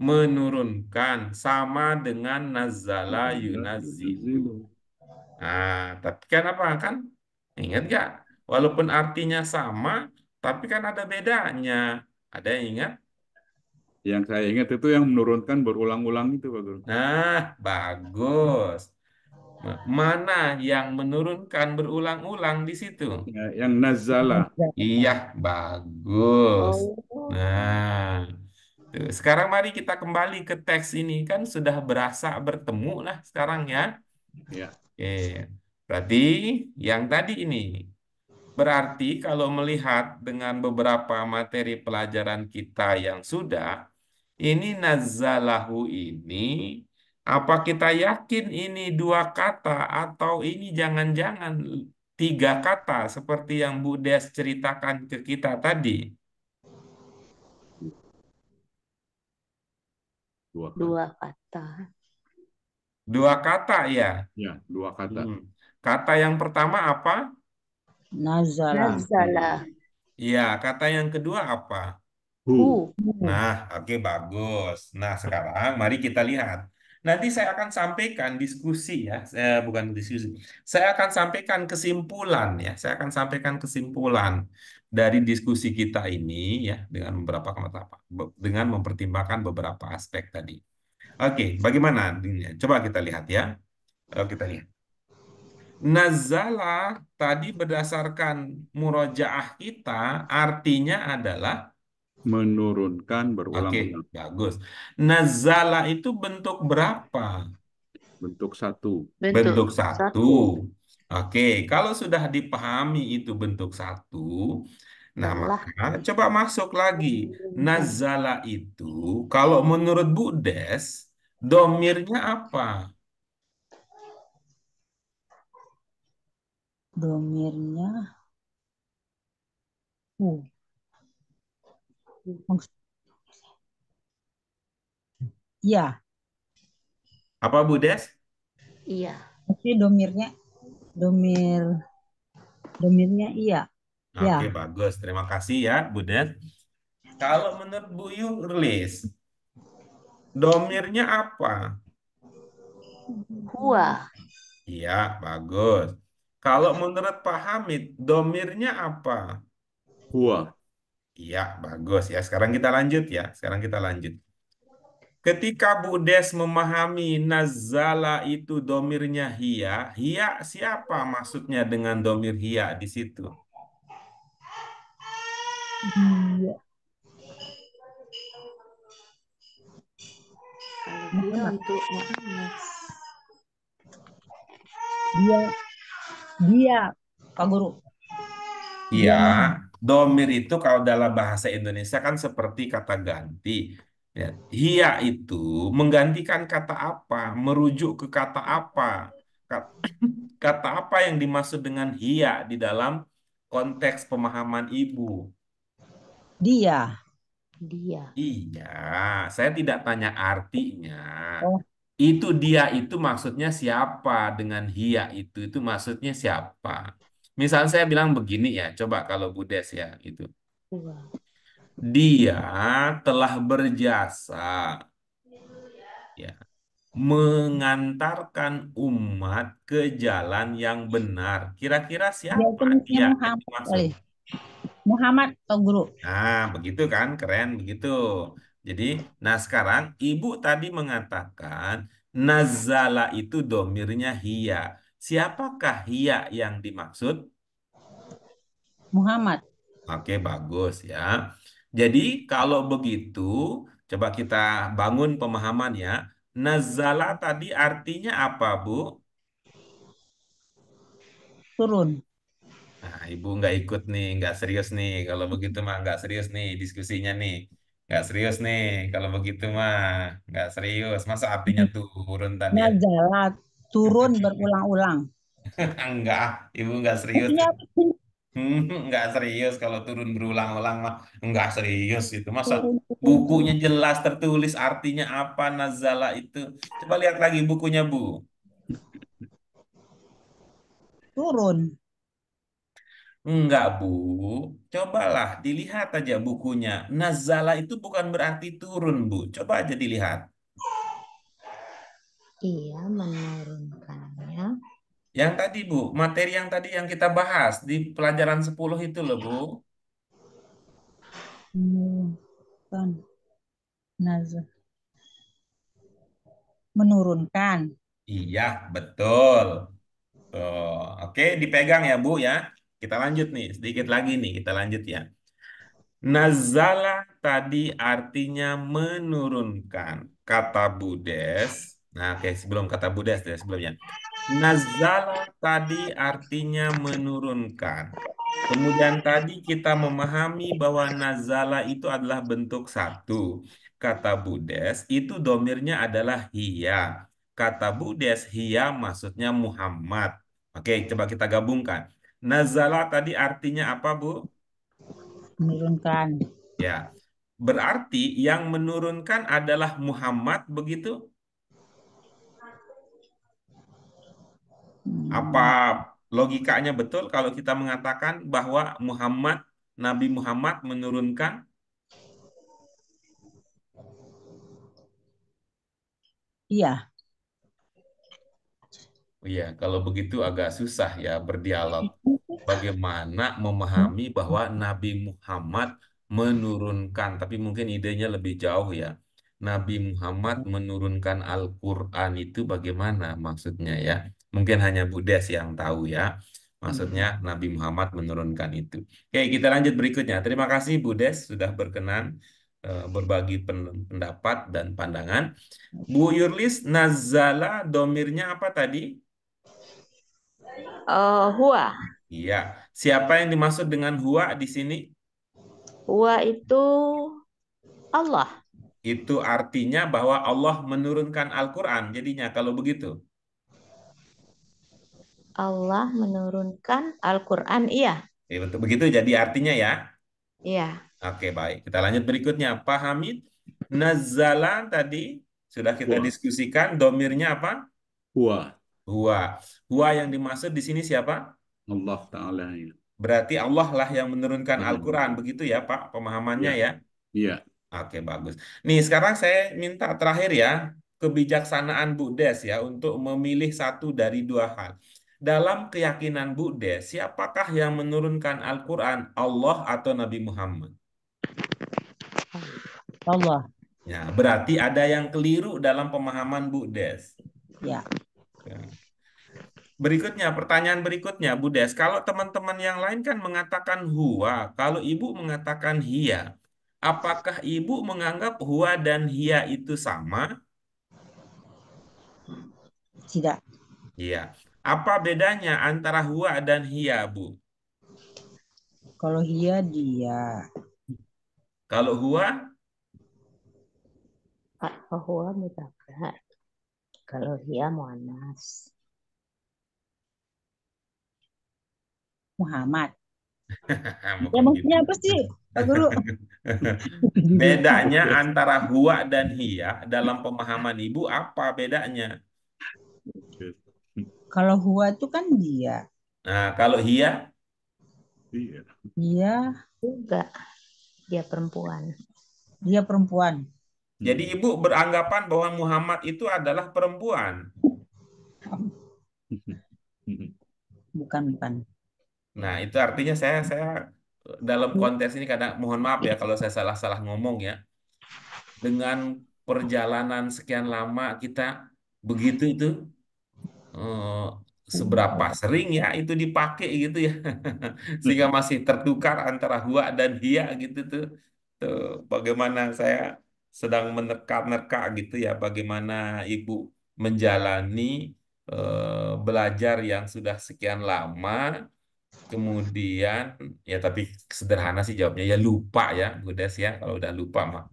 S1: menurunkan sama dengan nazala yunazzilu.
S2: Yunazilu.
S1: Nah, tapi kan apa kan? Ingat gak? Walaupun artinya sama, tapi kan ada bedanya. Ada yang ingat?
S2: Yang saya ingat itu yang menurunkan berulang-ulang itu, Pak Guru.
S1: Nah, bagus. Mana yang menurunkan berulang-ulang di situ?
S2: Ya, yang nazala.
S1: Iya, bagus.
S3: Oh,
S1: Nah, tuh. Sekarang mari kita kembali ke teks ini. Kan sudah berasa bertemu lah sekarang ya.
S2: Ya,
S1: Oke, berarti yang tadi ini. Berarti kalau melihat dengan beberapa materi pelajaran kita yang sudah, ini nazalahu ini, apa kita yakin ini dua kata atau ini jangan-jangan tiga kata seperti yang Bu Des ceritakan ke kita tadi?
S2: dua kata.
S3: dua kata.
S1: Dua kata ya.
S2: Ya, dua kata.
S1: Kata yang pertama apa?
S4: Nazala.
S3: Nazala.
S1: Iya, kata yang kedua apa?
S2: Hu.
S1: Nah, oke bagus. Nah, sekarang mari kita lihat. Nanti saya akan sampaikan diskusi ya, saya bukan diskusi. Saya akan sampaikan kesimpulan ya. Saya akan sampaikan kesimpulan dari diskusi kita ini ya dengan beberapa dengan mempertimbangkan beberapa aspek tadi. Oke, bagaimana? Coba kita lihat ya. Kita lihat. Nazala tadi berdasarkan murojaah kita artinya adalah
S2: Menurunkan
S1: oke,
S2: berulang-ulang.
S1: bagus. Nazala itu bentuk berapa?
S2: Bentuk satu.
S1: Bentuk
S3: Bentuk
S1: satu.
S3: satu.
S1: Oke, kalau sudah dipahami itu bentuk satu, nah
S3: Telah
S1: maka coba masuk lagi.
S3: menurunkan.
S1: Nazala itu, kalau menurut Bu Des, domirnya apa?
S4: Domirnya hu. Iya,
S1: Apa Bu Des?
S3: Iya.
S4: tapi domir domirnya iya. Ya,
S1: Oke, bagus. Terima kasih ya, Bu Des. Kalau menurut Bu Yurlis, domirnya apa?
S3: Huwa.
S1: Iya, bagus. Kalau menurut Pak Hamid, domirnya apa?
S2: Huwa.
S1: Iya, bagus ya. Sekarang kita lanjut ya. Sekarang kita lanjut. Ketika Bu Des memahami nazala itu domirnya hiya, hiya siapa maksudnya dengan domir hiya di situ?
S4: dia
S3: Kalau dia untuk Muhammad.
S4: dia dia Pak Guru.
S1: Iya,
S4: Dia Muhammad.
S1: domir itu kalau dalam bahasa Indonesia kan seperti kata ganti. Ya, hiya itu menggantikan kata apa, merujuk ke kata apa. Ka- Kata apa yang dimaksud dengan hiya di dalam konteks pemahaman ibu?
S4: Dia.
S3: Dia.
S1: Iya, saya tidak tanya artinya.
S4: Oh,
S1: Itu dia itu maksudnya siapa dengan hiya itu maksudnya siapa? Misal saya bilang begini ya, coba kalau Budes ya itu.
S3: Huwa.
S1: Dia telah berjasa ya mengantarkan umat ke jalan yang benar. Kira-kira
S4: dia itu
S1: siapa
S4: mestinya
S1: dia yang
S4: Muhammad
S1: dimaksud?
S4: kali. Muhammad Pak Guru.
S1: Nah, begitu kan? Keren begitu. Jadi, nah sekarang ibu tadi mengatakan nazala itu domirnya hiya. Siapakah hiya yang dimaksud?
S4: Muhammad.
S1: Oke, bagus ya. Jadi, kalau begitu, coba kita bangun pemahaman ya. Nazala tadi artinya apa, Bu?
S4: Turun.
S1: Nah, ibu nggak ikut nih, nggak serius nih. Kalau begitu mah nggak serius nih diskusinya nih. Nggak serius nih. Kalau begitu mah nggak serius. Masa artinya turun tadi ya?
S4: Nazala turun berulang-ulang.
S1: Enggak, ibu nggak serius.
S4: Artinya apa sih?
S1: Nggak serius kalau turun berulang-ulang mah nggak serius itu. Masa
S4: Turun, turun,
S1: bukunya
S4: turun.
S1: jelas tertulis artinya apa nazala itu. Coba lihat lagi bukunya, Bu.
S4: Turun.
S1: Enggak, Bu. Cobalah dilihat aja bukunya. Nazala itu bukan berarti turun, Bu. Coba aja dilihat.
S3: Ia menurunkannya.
S1: Yang tadi, Bu, materi yang tadi yang kita bahas di pelajaran 10 itu loh, Bu.
S4: Menurunkan. Nazar. Menurunkan.
S1: Iya, betul. Oh, oke, dipegang ya, Bu ya. Kita lanjut nih, sedikit lagi nih, kita lanjut ya. Nazala tadi artinya menurunkan. Kata Budes. Nah, oke, sebelum kata Budes ya sebelumnya. Nazala tadi artinya menurunkan. Kemudian tadi kita memahami bahwa nazala itu adalah bentuk satu. Kata Budes itu domirnya adalah hiya. Kata Budes hiya maksudnya Muhammad. Oke, coba kita gabungkan. Nazala tadi artinya apa, Bu?
S4: Menurunkan.
S1: Ya, berarti yang menurunkan adalah Muhammad, begitu? Apa
S4: Hmm,
S1: logikanya betul kalau kita mengatakan bahwa Nabi Muhammad menurunkan?
S4: iya.
S1: Oh iya, kalau begitu agak susah ya berdialog. Bagaimana memahami bahwa Nabi Muhammad menurunkan, tapi mungkin idenya lebih jauh ya. Nabi Muhammad menurunkan Al-Quran itu bagaimana maksudnya ya? Mungkin hanya Buddhis yang tahu ya. Maksudnya Nabi Muhammad menurunkan itu. Oke, kita lanjut berikutnya. Terima kasih Buddhis sudah berkenan berbagi pendapat dan pandangan. Bu Yurlis, Nazala domirnya apa tadi?
S3: Huwa.
S1: Iya. Siapa yang dimaksud dengan huwa di sini?
S3: Huwa itu Allah.
S1: Itu artinya bahwa Allah menurunkan Al-Quran. Jadinya kalau begitu.
S3: Allah menurunkan Al-Quran. Iya.
S1: Ya, betul. Begitu jadi artinya ya.
S3: Iya.
S1: Oke, baik. Kita lanjut berikutnya. Pak Hamid, Nazala tadi sudah kita
S2: Huwa.
S1: diskusikan. Domirnya apa?
S2: Huwa.
S1: Huwa. Huwa yang dimaksud di sini siapa?
S2: Allah Ta'ala. Ya.
S1: Berarti Allah lah yang menurunkan
S2: Allah.
S1: Al-Quran. Begitu ya, Pak, pemahamannya
S2: Ya.
S1: ya.
S2: Iya.
S1: Oke, bagus. Nih, sekarang saya minta terakhir ya, kebijaksanaan Bu Des ya, untuk memilih satu dari dua hal. Dalam keyakinan Bu Des, siapakah yang menurunkan Al-Quran, Allah atau Nabi Muhammad?
S4: Allah.
S1: Ya, berarti ada yang keliru dalam pemahaman Bu Des.
S4: Ya.
S1: Ya. Berikutnya, pertanyaan berikutnya, Bu Des. Kalau teman-teman yang lain kan mengatakan huwa, kalau Ibu mengatakan hiya, apakah Ibu menganggap huwa dan hiya itu sama?
S4: Tidak.
S1: Iya. Apa bedanya antara huwa dan hiya, Bu?
S4: Kalau iya dia.
S1: Kalau huwa,
S3: Huwa mudzakkar. Kalau dia muannas.
S4: Muhammad. Ya
S1: bukan gitu.
S4: maksudnya apa sih, Pak Guru? Jadi lupa.
S1: Bedanya antara huwa dan hiya dalam pemahaman Ibu apa bedanya?
S4: Kalau huwa itu kan dia.
S1: Nah, kalau hiya,
S2: Iya.
S4: Dia,
S3: Juga dia perempuan.
S4: dia perempuan.
S1: jadi Ibu beranggapan bahwa Muhammad itu adalah perempuan.
S4: Bukan, bukan.
S1: Nah, itu artinya saya dalam konteks ini kadang mohon maaf ya kalau saya salah-salah ngomong ya. Dengan perjalanan sekian lama kita begitu itu eh, seberapa sering ya itu dipakai gitu ya sehingga masih tertukar antara huwa dan hiya gitu tuh. Tuh bagaimana saya sedang menerka-nerka gitu ya bagaimana ibu menjalani belajar yang sudah sekian lama kemudian ya tapi sederhana sih jawabnya ya lupa ya Bu Des ya kalau udah lupa mah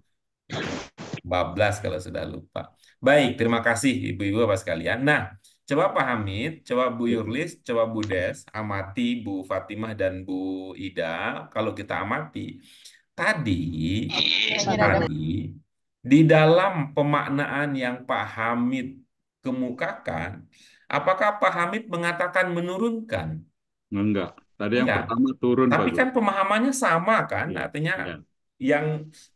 S1: itu bablas kalau sudah lupa. Baik, terima kasih Ibu-ibu Bapak sekalian. Nah, Coba Pak Hamid, coba Bu Yurlis, coba Bu Des, amati Bu Fatimah dan Bu Ida. Kalau kita amati, tadi, tadi di dalam pemaknaan yang Pak Hamid kemukakan, apakah Pak Hamid mengatakan menurunkan?
S2: Enggak. Tadi yang
S1: Enggak.
S2: pertama turun, Pak
S1: Tapi
S2: Guru.
S1: kan pemahamannya sama kan?
S2: Iya,
S1: Artinya
S2: iya,
S1: yang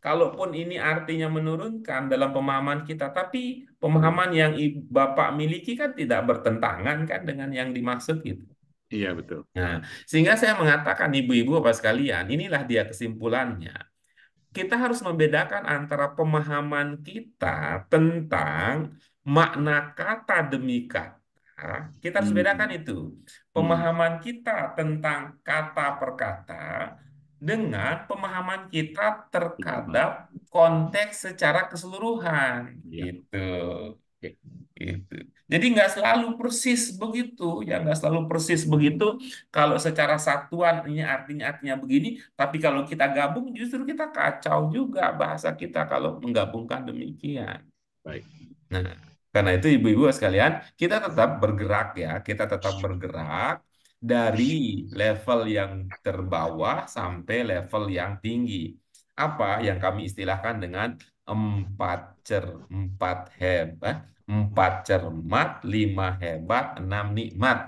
S1: kalaupun ini artinya menurunkan dalam pemahaman kita, tapi
S2: iya,
S1: pemahaman yang Bapak miliki kan tidak bertentangan kan dengan yang dimaksud gitu.
S2: iya betul.
S1: Nah, sehingga saya mengatakan ibu-ibu Bapak sekalian, inilah dia kesimpulannya. Kita harus membedakan antara pemahaman kita tentang makna kata demi kata. Kita harus bedakan
S2: Hmm,
S1: itu.
S2: hmm,
S1: Pemahaman kita tentang kata per kata dengan pemahaman kita
S2: paham.
S1: terhadap konteks secara keseluruhan.
S2: Iya,
S1: Gitu.
S2: oke.
S1: Gitu. Jadi nggak selalu persis begitu, ya nggak selalu persis begitu. Kalau secara satuan ini artinya begini, tapi kalau kita gabung justru kita kacau juga bahasa kita kalau menggabungkan demikian.
S2: Baik.
S1: Nah, karena itu ibu-ibu sekalian, kita tetap bergerak ya, kita tetap bergerak dari level yang terbawah sampai level yang tinggi. Apa yang kami istilahkan dengan empat hebat, empat cermat, lima hebat, enam nikmat.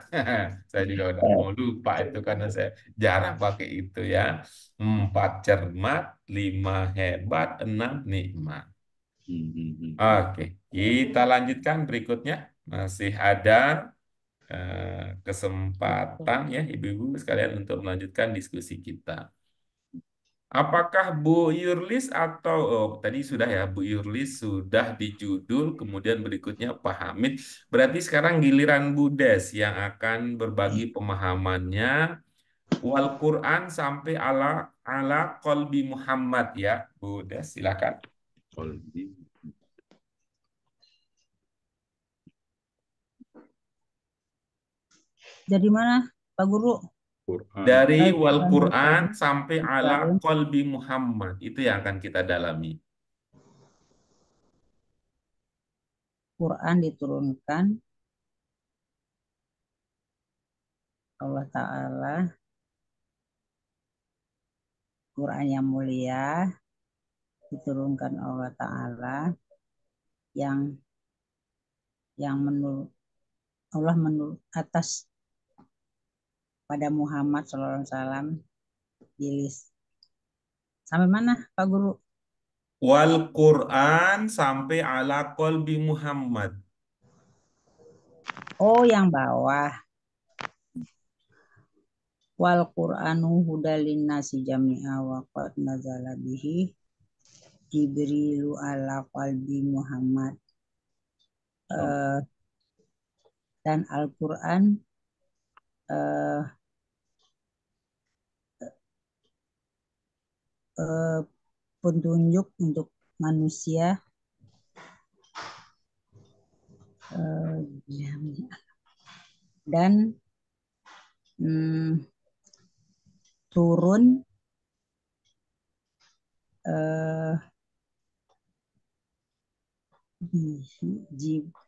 S1: Saya juga udah mau lupa itu karena saya jarang pakai itu ya. Empat cermat, lima hebat, enam nikmat.
S2: Hmm, hmm, hmm.
S1: Oke, kita lanjutkan berikutnya. Masih ada kesempatan ya ibu-ibu sekalian untuk melanjutkan diskusi kita. Apakah Bu Yurlis atau tadi sudah ya Bu Yurlis sudah di judul, kemudian berikutnya Pak Hamid. Berarti sekarang giliran Bu Des yang akan berbagi pemahamannya wal Quran sampai ala ala kolbi Muhammad ya Bu Des silakan.
S2: Kalau ini
S4: Dari mana, Pak Guru?
S2: Quran.
S1: Dari wal
S4: Quran
S1: Quran sampai ala
S4: diturun,
S1: kolbi Muhammad. Itu yang akan kita dalami.
S4: Quran diturunkan Allah Ta'ala, Quran yang mulia diturunkan Allah Ta'ala yang menurut Allah menurut atas pada Muhammad SAW dilis. Sampai mana Pak Guru?
S1: Wal Quran sampai ala kolbi Muhammad.
S4: Oh yang bawah. Wal Qur'anu hudalin nasi jami'a wa qad nazala bihi Jibrilu ala qalbi Muhammad.
S2: Oh,
S4: Dan Al-Quran eh, eh, petunjuk untuk manusia eh, dan turun eh,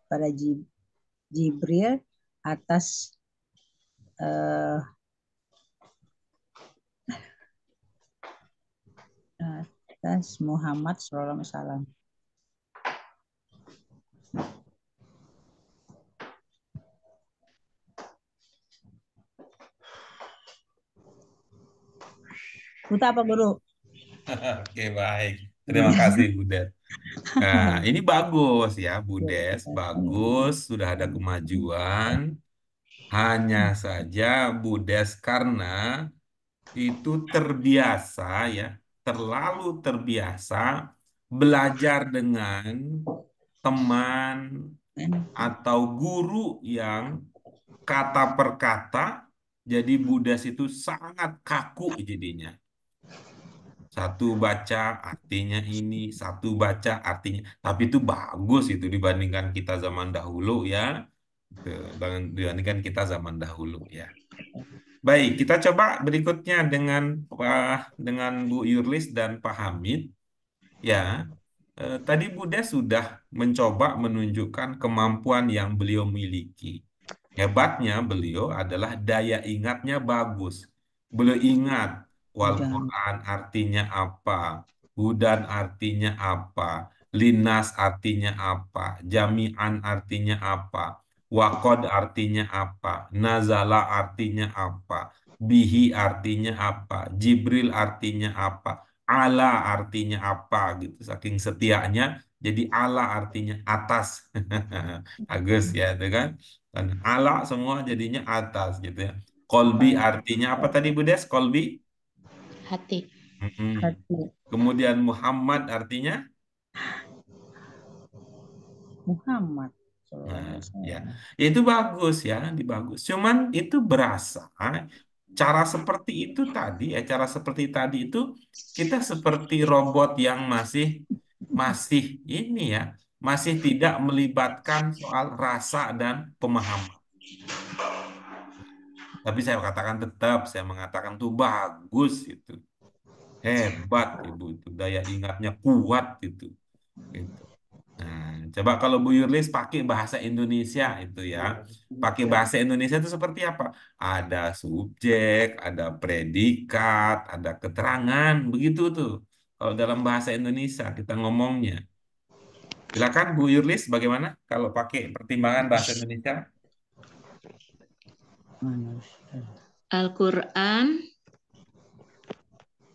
S4: pada Jibril atas eh, Muhammad SAW. Itu apa Guru?
S1: Oke, baik. Terima kasih, Budet. Nah, ini bagus ya, Budes. Bagus, sudah ada kemajuan. Hanya saja, Budes, karena itu terbiasa ya, terlalu terbiasa belajar dengan teman atau guru yang kata per kata, jadi Budes itu sangat kaku jadinya. Satu baca artinya ini, satu baca artinya. Tapi itu bagus itu dibandingkan kita zaman dahulu ya. Dibandingkan kita zaman dahulu ya. Baik, kita coba berikutnya dengan Bu Yurlis dan Pak Hamid. Ya, tadi Bu Des sudah mencoba menunjukkan kemampuan yang beliau miliki. Hebatnya beliau adalah daya ingatnya bagus. Beliau ingat wal
S4: Dan
S1: Quran artinya apa, hudan artinya apa, linas artinya apa, jami'an artinya apa, waqad artinya apa, nazala artinya apa, bihi artinya apa, Jibril artinya apa, ala artinya apa gitu. Saking setianya jadi ala artinya atas. Agus ya, itu kan? Dan ala semua jadinya atas gitu ya. Kolbi artinya apa tadi Bu Des? Kolbi?
S3: Hati.
S1: Mm-mm.
S4: hati
S1: Kemudian Muhammad artinya?
S4: Muhammad
S1: Nah,
S4: Sallallahu Alaihi
S1: ya.
S4: Wasallam.
S1: Ya, itu bagus ya, dibagus. Cuman itu berasa cara seperti itu tadi, cara seperti tadi itu kita seperti robot yang masih masih ini ya, masih tidak melibatkan soal rasa dan pemahaman. Tapi saya katakan tetap, saya mengatakan tuh bagus itu. Hebat Ibu itu, daya ingatnya kuat itu. Gitu. Nah, coba kalau Bu Yurlis pakai bahasa Indonesia itu ya. Pakai bahasa Indonesia itu seperti apa? Ada subjek, ada predikat, ada keterangan, begitu tuh. Kalau dalam bahasa Indonesia kita ngomongnya. Silakan Bu Yurlis, bagaimana kalau pakai pertimbangan bahasa Indonesia?
S4: Manusia.
S3: Al-Quran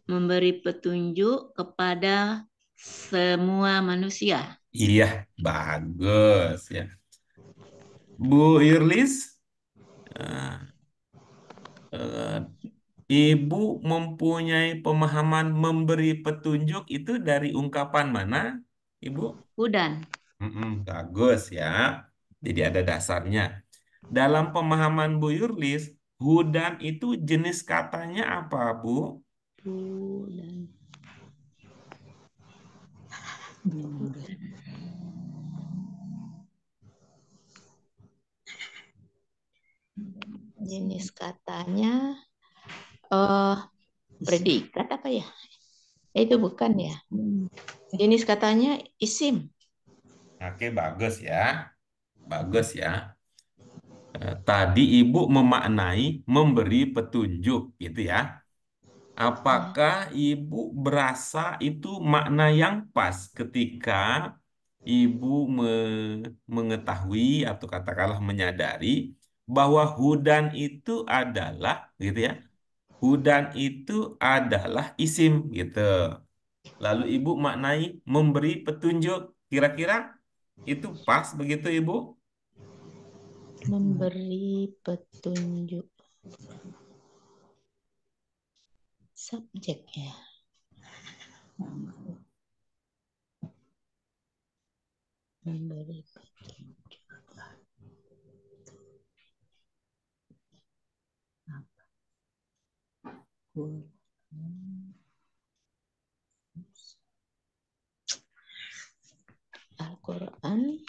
S3: memberi petunjuk kepada semua manusia.
S1: Iya, bagus ya. Bu Yurlis, eh, eh, Ibu mempunyai pemahaman memberi petunjuk itu dari ungkapan mana, Ibu?
S3: Hudan.
S1: Bagus ya. Jadi ada dasarnya. Dalam pemahaman Bu Yurlis, hudan itu jenis katanya apa, Bu?
S3: Hudan. Jenis katanya predikat apa ya? Itu bukan ya. Jenis katanya isim.
S1: Oke, bagus ya. Bagus ya. Tadi Ibu memaknai memberi petunjuk, gitu ya. Apakah Ibu berasa itu makna yang pas ketika Ibu mengetahui atau katakanlah menyadari bahwa hudan itu adalah, gitu ya, hudan itu adalah isim, gitu. Lalu Ibu maknai memberi petunjuk, kira-kira itu pas begitu Ibu?
S3: Memberi petunjuk. Subjek ya. Memberi petunjuk. Al-Quran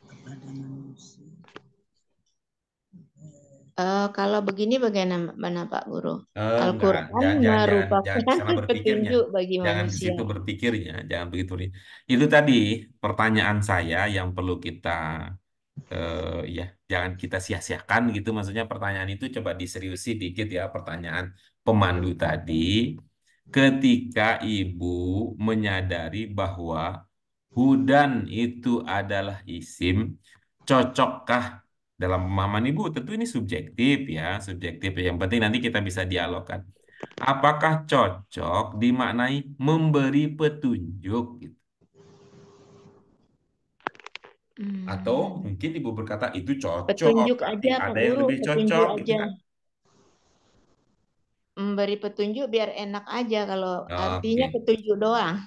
S4: Kepada manusia.
S3: kalau begini bagaimana Pak Guru?
S1: Enggak,
S3: Al-Quran
S1: jangan ke sana
S3: merupakan
S1: berpikirnya.
S3: petunjuk bagi
S1: Jangan ke
S3: manusia.
S1: situ berpikirnya, jangan begitu. Itu tadi pertanyaan saya yang perlu kita ya jangan kita sia-siakan gitu. Maksudnya pertanyaan itu coba diseriusi dikit ya, pertanyaan pemandu tadi. Ketika Ibu menyadari bahwa hudan itu adalah isim, cocokkah dalam pemahaman Ibu? Tentu ini subjektif ya, subjektif. Yang penting nanti kita bisa dialogkan. Apakah cocok dimaknai memberi petunjuk gitu? Atau mungkin Ibu berkata itu cocok,
S3: Petunjuk
S1: berarti
S3: aja Pak
S1: ada yang
S3: Guru,
S1: lebih
S3: petunjuk
S1: cocok gitu
S3: aja.
S1: kan?
S3: Memberi petunjuk biar enak aja kalau artinya
S1: Oke.
S3: petunjuk doang.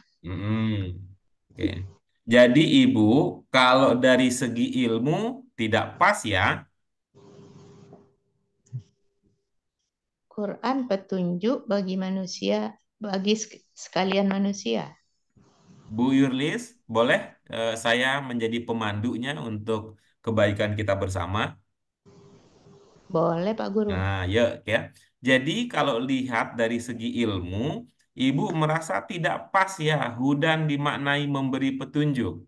S1: Oke. Jadi Ibu, kalau dari segi ilmu tidak pas ya.
S3: Quran petunjuk bagi manusia, bagi sekalian manusia.
S1: Bu Yurlis, boleh saya menjadi pemandunya untuk kebaikan kita bersama?
S3: Boleh Pak Guru.
S1: Nah, yuk ya. Jadi kalau lihat dari segi ilmu, Ibu merasa tidak pas ya hudan dimaknai memberi petunjuk.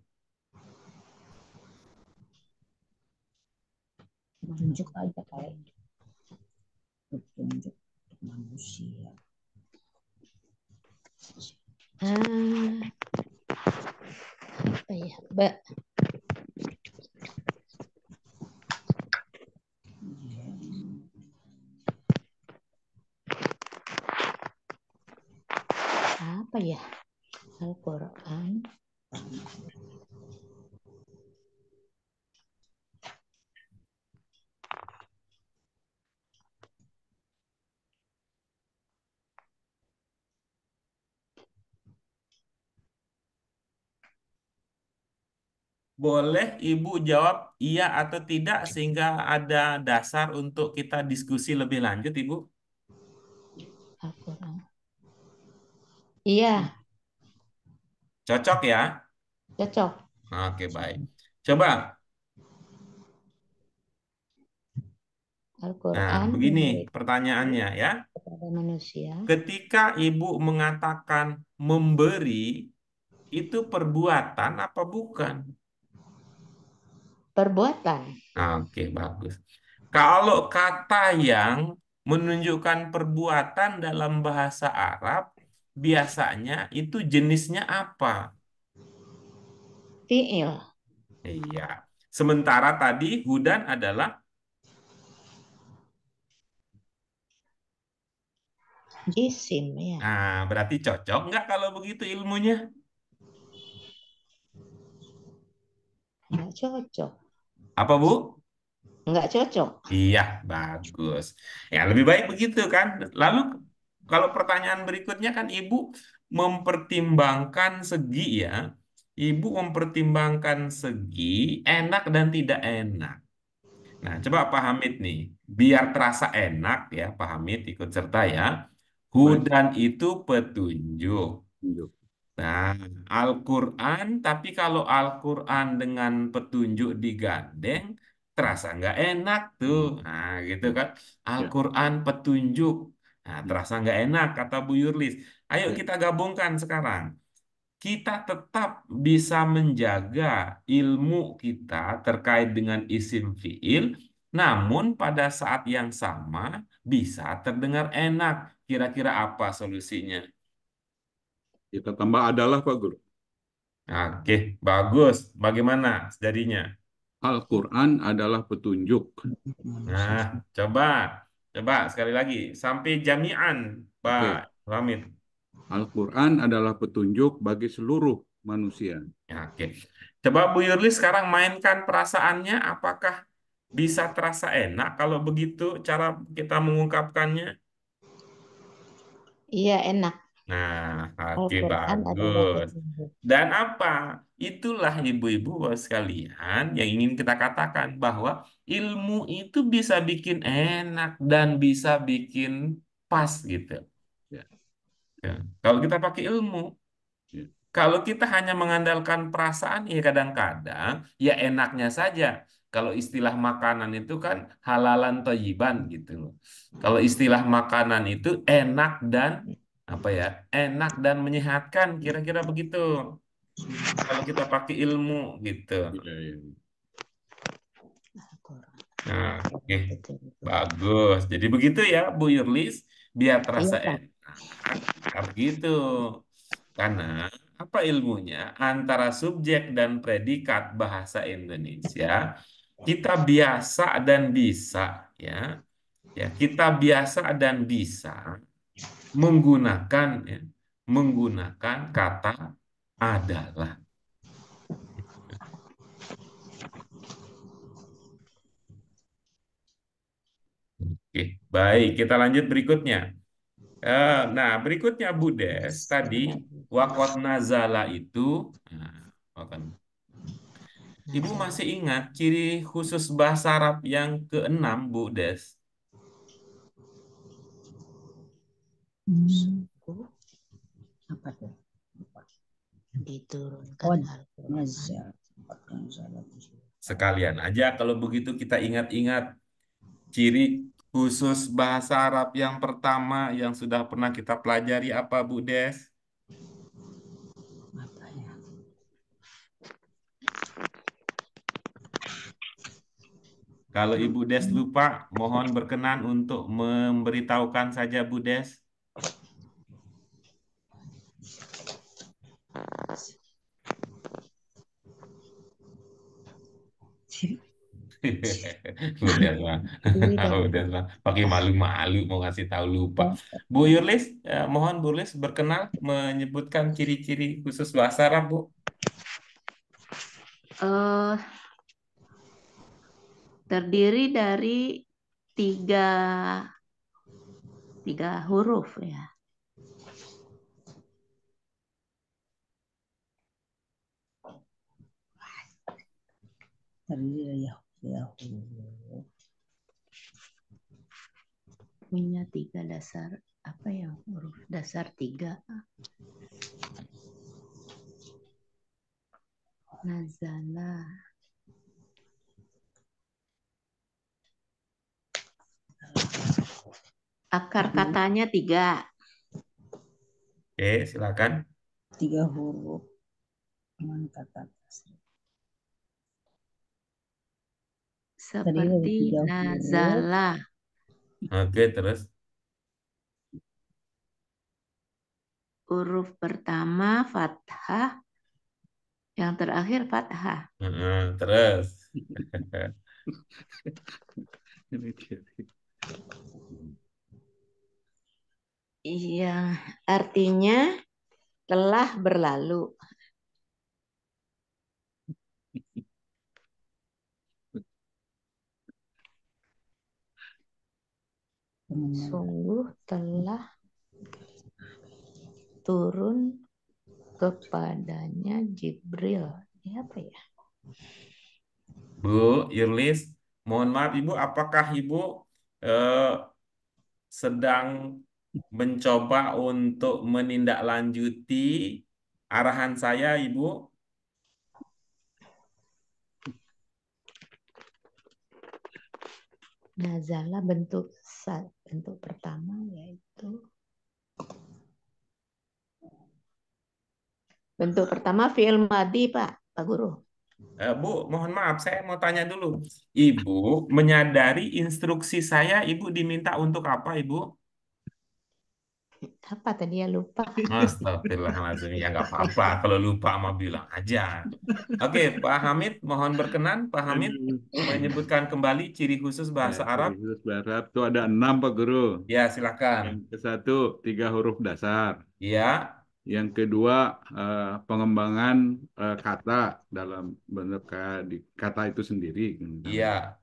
S4: Tunjuk aja kayak petunjuk manusia.
S3: Apa ya, Mbak? Apa ya? Al-Quran.
S1: Boleh Ibu jawab iya atau tidak sehingga ada dasar untuk kita diskusi lebih lanjut, Ibu.
S3: Al-Quran. Iya,
S1: Cocok ya?
S3: cocok.
S1: Oke, baik. Coba. Nah,
S3: Al-Quran
S1: begini
S3: memberi
S1: pertanyaannya ya.
S3: kepada manusia
S1: Ketika Ibu mengatakan memberi, itu perbuatan apa bukan?
S3: perbuatan.
S1: Oke, bagus. Kalau kata yang menunjukkan perbuatan dalam bahasa Arab, biasanya itu jenisnya apa?
S3: Fi'il.
S1: Iya. Sementara tadi hudan adalah,
S3: Isim ya.
S1: nah berarti cocok nggak kalau begitu ilmunya?
S3: Nggak cocok.
S1: Apa Bu?
S3: Nggak cocok.
S1: Iya, bagus. Ya, lebih baik begitu kan. Lalu kalau pertanyaan berikutnya kan Ibu mempertimbangkan segi ya. Ibu mempertimbangkan segi enak dan tidak enak. Nah, coba Pak Hamid nih, biar terasa enak ya, Pak Hamid ikut serta ya.
S2: Baik,
S1: Hudan itu petunjuk.
S2: tunjuk.
S1: Nah, Al-Quran, tapi kalau Al-Quran dengan petunjuk digandeng, terasa nggak enak tuh. Nah, gitu
S2: Ya,
S1: kan.
S2: ya,
S1: Al-Quran petunjuk. Nah,
S2: ya,
S1: terasa nggak enak, kata Bu Yurlis. Ayo
S2: ya.
S1: kita gabungkan sekarang. Kita tetap bisa menjaga ilmu kita terkait dengan isim fiil, namun pada saat yang sama bisa terdengar enak. Kira-kira apa solusinya?
S2: Kita tambah adalah Pak Guru.
S1: Oke, bagus. Bagaimana jadinya?
S2: Al-Quran adalah petunjuk.
S1: Nah, coba, coba sekali lagi sampai jami'an, Pak
S2: Oke,
S1: Ramid.
S2: Al-Quran adalah petunjuk bagi seluruh manusia.
S1: Ya, oke. Coba Bu Yurli sekarang mainkan perasaannya. Apakah bisa terasa enak kalau begitu cara kita mengungkapkannya?
S3: Iya, enak.
S1: Nah, oke,
S3: Al-Quran adalah
S1: bagus.
S3: petunjuk.
S1: Dan apa? Itulah ibu-ibu Bapak sekalian yang ingin kita katakan bahwa ilmu itu bisa bikin enak dan bisa bikin pas gitu.
S2: Ya,
S1: Ya. Kalau kita pakai ilmu,
S2: ya,
S1: kalau kita hanya mengandalkan perasaan, ya kadang-kadang ya enaknya saja. Kalau istilah makanan itu kan halalan toyiban gitu loh. Kalau istilah makanan itu enak dan apa ya? Enak dan menyehatkan, kira-kira begitu. Kalau kita pakai ilmu gitu.
S2: ya, ya.
S3: Al-Quran
S1: Nah, oke,
S3: adalah petunjuk.
S1: bagus. Jadi begitu ya, Bu Yurlis, biar terasa
S3: Iya, Pak.
S1: enak. Nah, begitu. Karena apa ilmunya? Antara subjek dan predikat bahasa Indonesia, kita biasa dan bisa, ya. Ya, kita biasa dan bisa menggunakan ya, menggunakan kata adalah. Oke, baik, kita lanjut berikutnya. Nah, berikutnya Budes tadi wakot nazala itu, nah, akan. Ibu
S3: Nazar.
S1: masih ingat ciri khusus bahasa Arab yang keenam, Budes?
S3: Sungguh
S4: Apa tuh?
S3: diturunkan
S4: Oh,
S3: Al-Quran
S4: nazar. Nazar.
S1: Sekalian aja kalau begitu kita ingat-ingat ciri khusus bahasa Arab yang pertama yang sudah pernah kita pelajari apa, Budes?
S4: Apa ya?
S1: Kalau Ibu Des lupa, mohon berkenan untuk memberitahukan saja Bu Des. Udah mah,
S3: Dewi
S1: udah
S3: dapat.
S1: mah, pakai malu-malu mau ngasih tahu lupa. Bu Yurlis, mohon Bu Yurlis berkenan menyebutkan ciri-ciri khusus bahasa Arab, Bu.
S3: Eh, terdiri dari tiga tiga huruf ya.
S4: Terdiri dari huruf.
S3: Punya tiga dasar, apa ya, huruf dasar tiga. Nazala. Akar katanya tiga.
S1: Oke, silakan.
S4: 3 huruf dengan kata tasrif. Terdiri dari
S3: Seperti
S4: 3 huruf.
S3: nazala.
S1: Oke, terus.
S3: Huruf pertama fathah, yang terakhir fathah.
S1: Terus.
S2: Ini dia.
S3: Iya, artinya telah berlalu. Sungguh telah turun kepadanya Jibril. Ya, apa ya?
S1: Bu Yurlis, mohon maaf Ibu, apakah Ibu eh, sedang mencoba untuk menindaklanjuti arahan saya, Ibu?
S3: Nazala bentuk pertama yaitu bentuk pertama fi'il madi, Pak Guru.
S1: Bu, mohon maaf, saya mau tanya dulu. Ibu menyadari instruksi saya, Ibu diminta untuk apa, Ibu?
S3: Apa tadi ya, lupa.
S1: Astagfirullahaladzim, ya nggak apa-apa. Kalau lupa mah bilang aja. Oke, Pak Hamid, mohon berkenan, Pak Hamid
S2: Aduh.
S1: menyebutkan kembali ciri khusus
S2: Ya,
S1: bahasa
S2: ciri
S1: Arab.
S2: khusus bahasa Arab itu ada 6 Pak Guru.
S1: Ya, silakan.
S2: Yang ke satu, 3 huruf dasar.
S1: Ya,
S2: Yang kedua, pengembangan kata dalam bentuk kata itu sendiri.
S1: iya,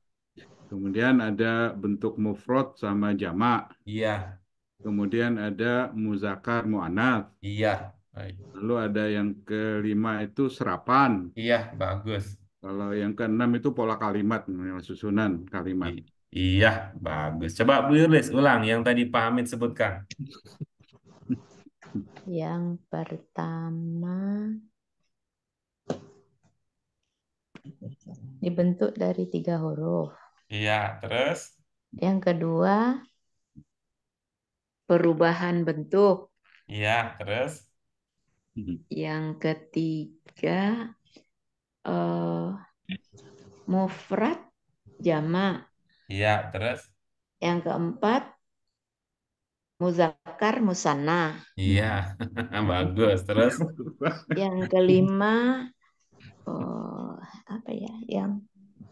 S2: Kemudian ada bentuk mufrad sama jamak.
S1: iya,
S2: Kemudian ada muzakkar muannats.
S1: iya. Baik.
S2: Lalu ada yang kelima itu serapan.
S1: Iya, bagus.
S2: Kalau yang keenam itu pola kalimat, susunan kalimat.
S1: Iya, bagus. Coba Bu Yulis ulang yang tadi Pak Hamid sebutkan.
S3: Yang pertama dibentuk dari 3 huruf.
S1: Iya, terus?
S3: Yang kedua perubahan bentuk.
S1: Iya, terus?
S3: Yang ketiga mufrad jamak.
S1: Iya, terus?
S3: Yang keempat muzakkar musanna.
S1: Iya, bagus. Terus?
S3: Yang kelima apa ya?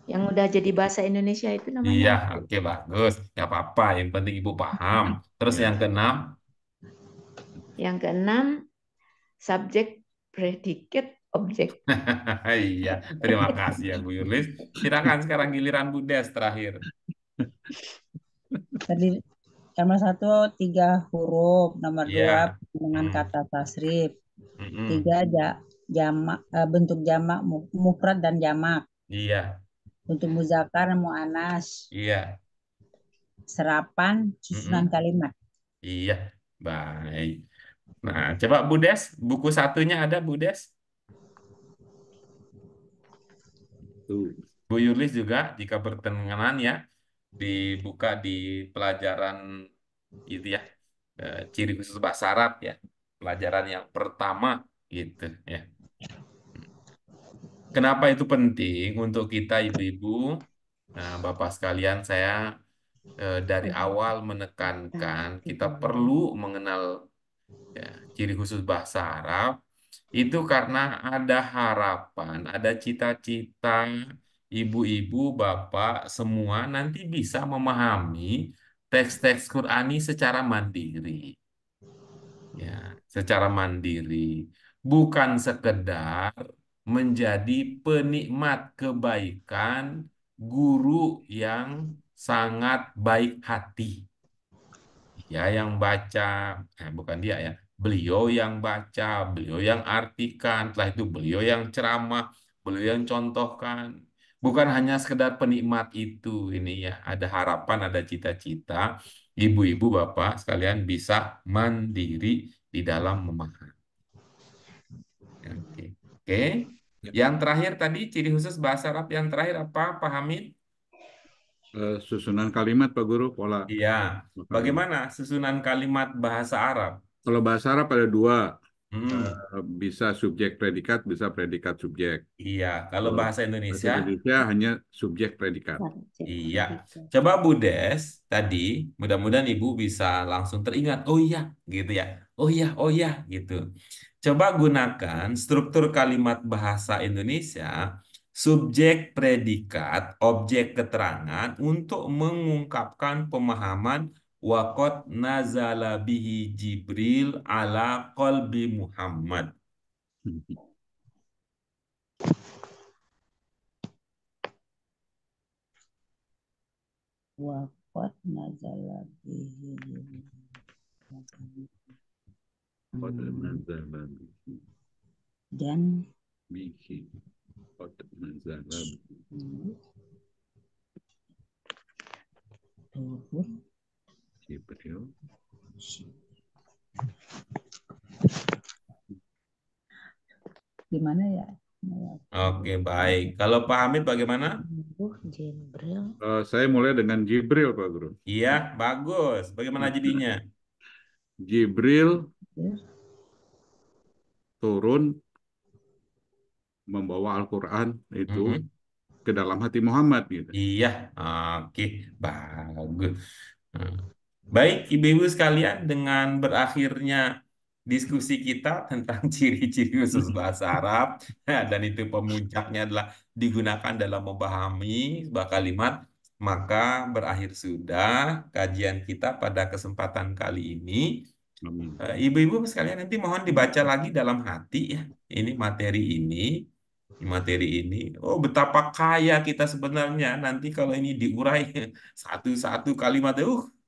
S3: Yang udah jadi bahasa Indonesia itu
S1: Iya,
S3: namanya apa?
S1: oke, bagus. Nggak apa-apa, yang penting Ibu paham. Terus
S2: Ya.
S1: yang keenam?
S3: Yang keenam subjek, predikat, objek.
S1: Iya, terima kasih ya Bu Yulis. Silakan sekarang giliran Bu Des terakhir.
S4: Terdiri nomor 1 3 huruf, nomor 2
S1: Iya.
S4: dengan
S1: Hmm.
S4: kata tasrif,
S1: Mm-mm.
S4: 3 jamak, bentuk jamak mufrad dan jamak,
S1: Iya,
S4: untuk muzakkar muannas,
S1: iya.
S4: serapan susunan
S1: Mm-mm.
S4: kalimat.
S1: Iya, baik. Nah, coba Bu Des, buku satunya ada Bu Des?
S2: Tuh.
S1: Bu Yulis juga, jika berkenan ya, dibuka di pelajaran itu ya, ciri khusus bahasa Arab ya, pelajaran yang pertama gitu ya. Kenapa itu penting untuk kita ibu-ibu? Nah, Bapak sekalian, saya dari awal menekankan kita perlu mengenal ya, ciri khusus bahasa Arab itu karena ada harapan, ada cita-cita ibu-ibu, bapak, semua nanti bisa memahami teks-teks Qurani secara mandiri. Ya, secara mandiri. Bukan sekedar menjadi penikmat kebaikan guru yang sangat baik hati. Dia yang baca, bukan dia ya, beliau yang baca, beliau yang artikan, setelah itu beliau yang ceramah, beliau yang contohkan. Bukan hanya sekedar penikmat itu, ini ya, ada harapan, ada cita-cita, ibu-ibu, bapak sekalian bisa mandiri di dalam memahami. Oke, oke.
S2: Ya.
S1: Yang terakhir tadi ciri khusus bahasa Arab yang terakhir apa, Pak Hamid?
S2: Susunan kalimat Pak Guru, pola
S1: Iya.
S2: kalimat.
S1: Bagaimana susunan kalimat bahasa Arab?
S2: Kalau bahasa Arab ada dua,
S1: Hmm.
S2: bisa subjek predikat, bisa predikat subjek.
S1: Iya, kalau
S2: Kalau
S1: bahasa
S2: bahasa
S1: Indonesia,
S2: Indonesia hanya subjek predikat.
S1: iya. Coba Bu Des tadi, mudah-mudahan Ibu bisa langsung teringat. Oh iya, gitu ya. Oh iya, gitu. Coba gunakan struktur kalimat bahasa Indonesia, subjek, predikat, objek keterangan untuk mengungkapkan pemahaman waqad nazala bihi Jibril ala qalbi Muhammad.
S4: Waqad nazala bihi
S2: Qad nazala
S4: dan
S2: bihi. Qad nazala
S4: turun
S2: Jibril.
S4: gimana ya?
S1: Oke, baik. Kalau Pak Hamid bagaimana?
S3: Jibril.
S2: Saya mulai dengan Jibril Pak Guru.
S1: Iya, bagus. Bagaimana jadinya?
S2: Jibril turun membawa Al-Quran itu
S1: Mm-mm.
S2: ke dalam hati Muhammad gitu.
S1: Iya, oke, bagus. Hmm. Baik, ibu-ibu sekalian, dengan berakhirnya diskusi kita tentang ciri-ciri khusus bahasa Arab, dan itu pemuncaknya adalah digunakan dalam memahami sebuah kalimat, maka berakhir sudah kajian kita pada kesempatan kali ini.
S2: Amin.
S1: Ibu-ibu sekalian nanti mohon dibaca lagi dalam hati ya. Ini materi ini, materi ini. Oh, betapa kaya kita sebenarnya. Nanti kalau ini diurai satu-satu kalimat,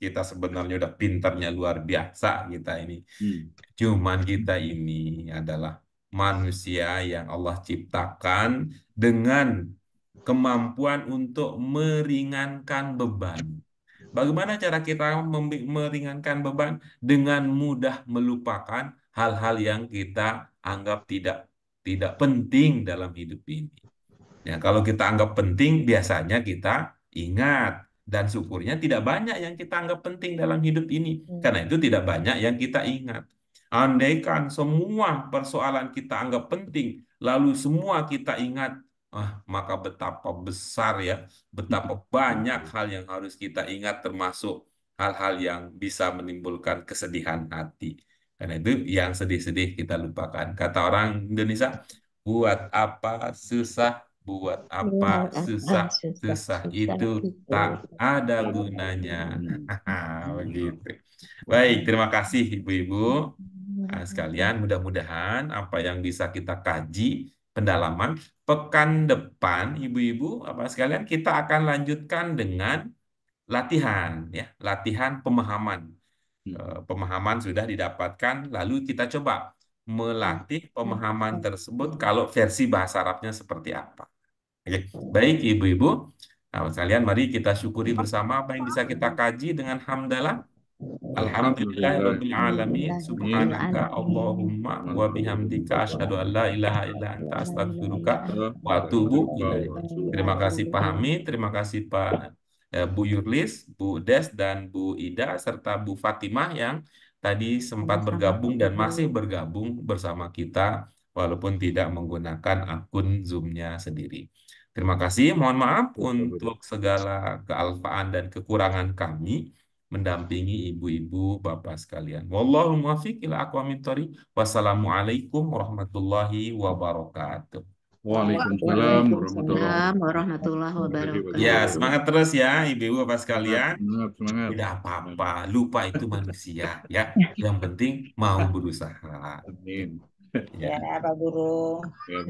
S1: kita sebenarnya udah pintarnya luar biasa kita ini.
S2: Hmm.
S1: Cuman kita ini adalah manusia yang Allah ciptakan dengan kemampuan untuk meringankan beban. Bagaimana cara kita meringankan beban? Dengan mudah melupakan hal-hal yang kita anggap tidak tidak penting dalam hidup ini. Ya, kalau kita anggap penting, biasanya kita ingat. Dan syukurnya tidak banyak yang kita anggap penting dalam hidup ini. Karena itu tidak banyak yang kita ingat. Andaikan semua persoalan kita anggap penting, lalu semua kita ingat, maka betapa besar ya, betapa banyak hal yang harus kita ingat, termasuk hal-hal yang bisa menimbulkan kesedihan hati. Karena itu yang sedih-sedih kita lupakan. Kata orang Indonesia, buat apa susah, buat apa susah, susah itu tak ada gunanya. Begitu. Baik, terima kasih Ibu-ibu sekalian. Mudah-mudahan apa yang bisa kita kaji pendalaman pekan depan, Ibu-ibu apa sekalian, kita akan lanjutkan dengan latihan ya, latihan pemahaman. Pemahaman sudah didapatkan, lalu kita coba melatih pemahaman tersebut kalau versi bahasa Arabnya seperti apa. Oke. Baik Ibu-ibu, sekalian mari kita syukuri bersama apa yang bisa kita kaji dengan hamdalah. Alhamdulillahirabbil alamin, subhanaka Allahumma wa bihamdika asyhadu an la ilaha illa anta astaghfiruka wa atubu ilaik. Terima kasih Pak Hamid, terima kasih Pak Bu Yurlis, Bu Des dan Bu Ida serta Bu Fatimah yang tadi sempat bergabung dan masih bergabung bersama kita walaupun tidak menggunakan akun Zoom-nya sendiri. Terima kasih. Mohon maaf
S2: Betul, betul.
S1: untuk segala kealpaan dan kekurangan kami mendampingi ibu-ibu bapak sekalian. Wallahu muwaffiq ila aqwamit thoriq. Wassalamualaikum warahmatullahi wabarakatuh.
S2: Waalaikumsalam warahmatullahi
S3: Waalaikumsalam warahmatullahi
S2: wabarakatuh.
S1: Ya,
S3: wabarakatuh.
S1: semangat terus ya ibu-ibu bapak
S2: Semangat,
S1: sekalian.
S2: semangat, semangat.
S1: Tidak apa-apa, lupa itu manusia ya. Yang penting mau berusaha.
S2: Amin.
S1: Ya.
S4: Ya, Pak Guru.
S2: Ya,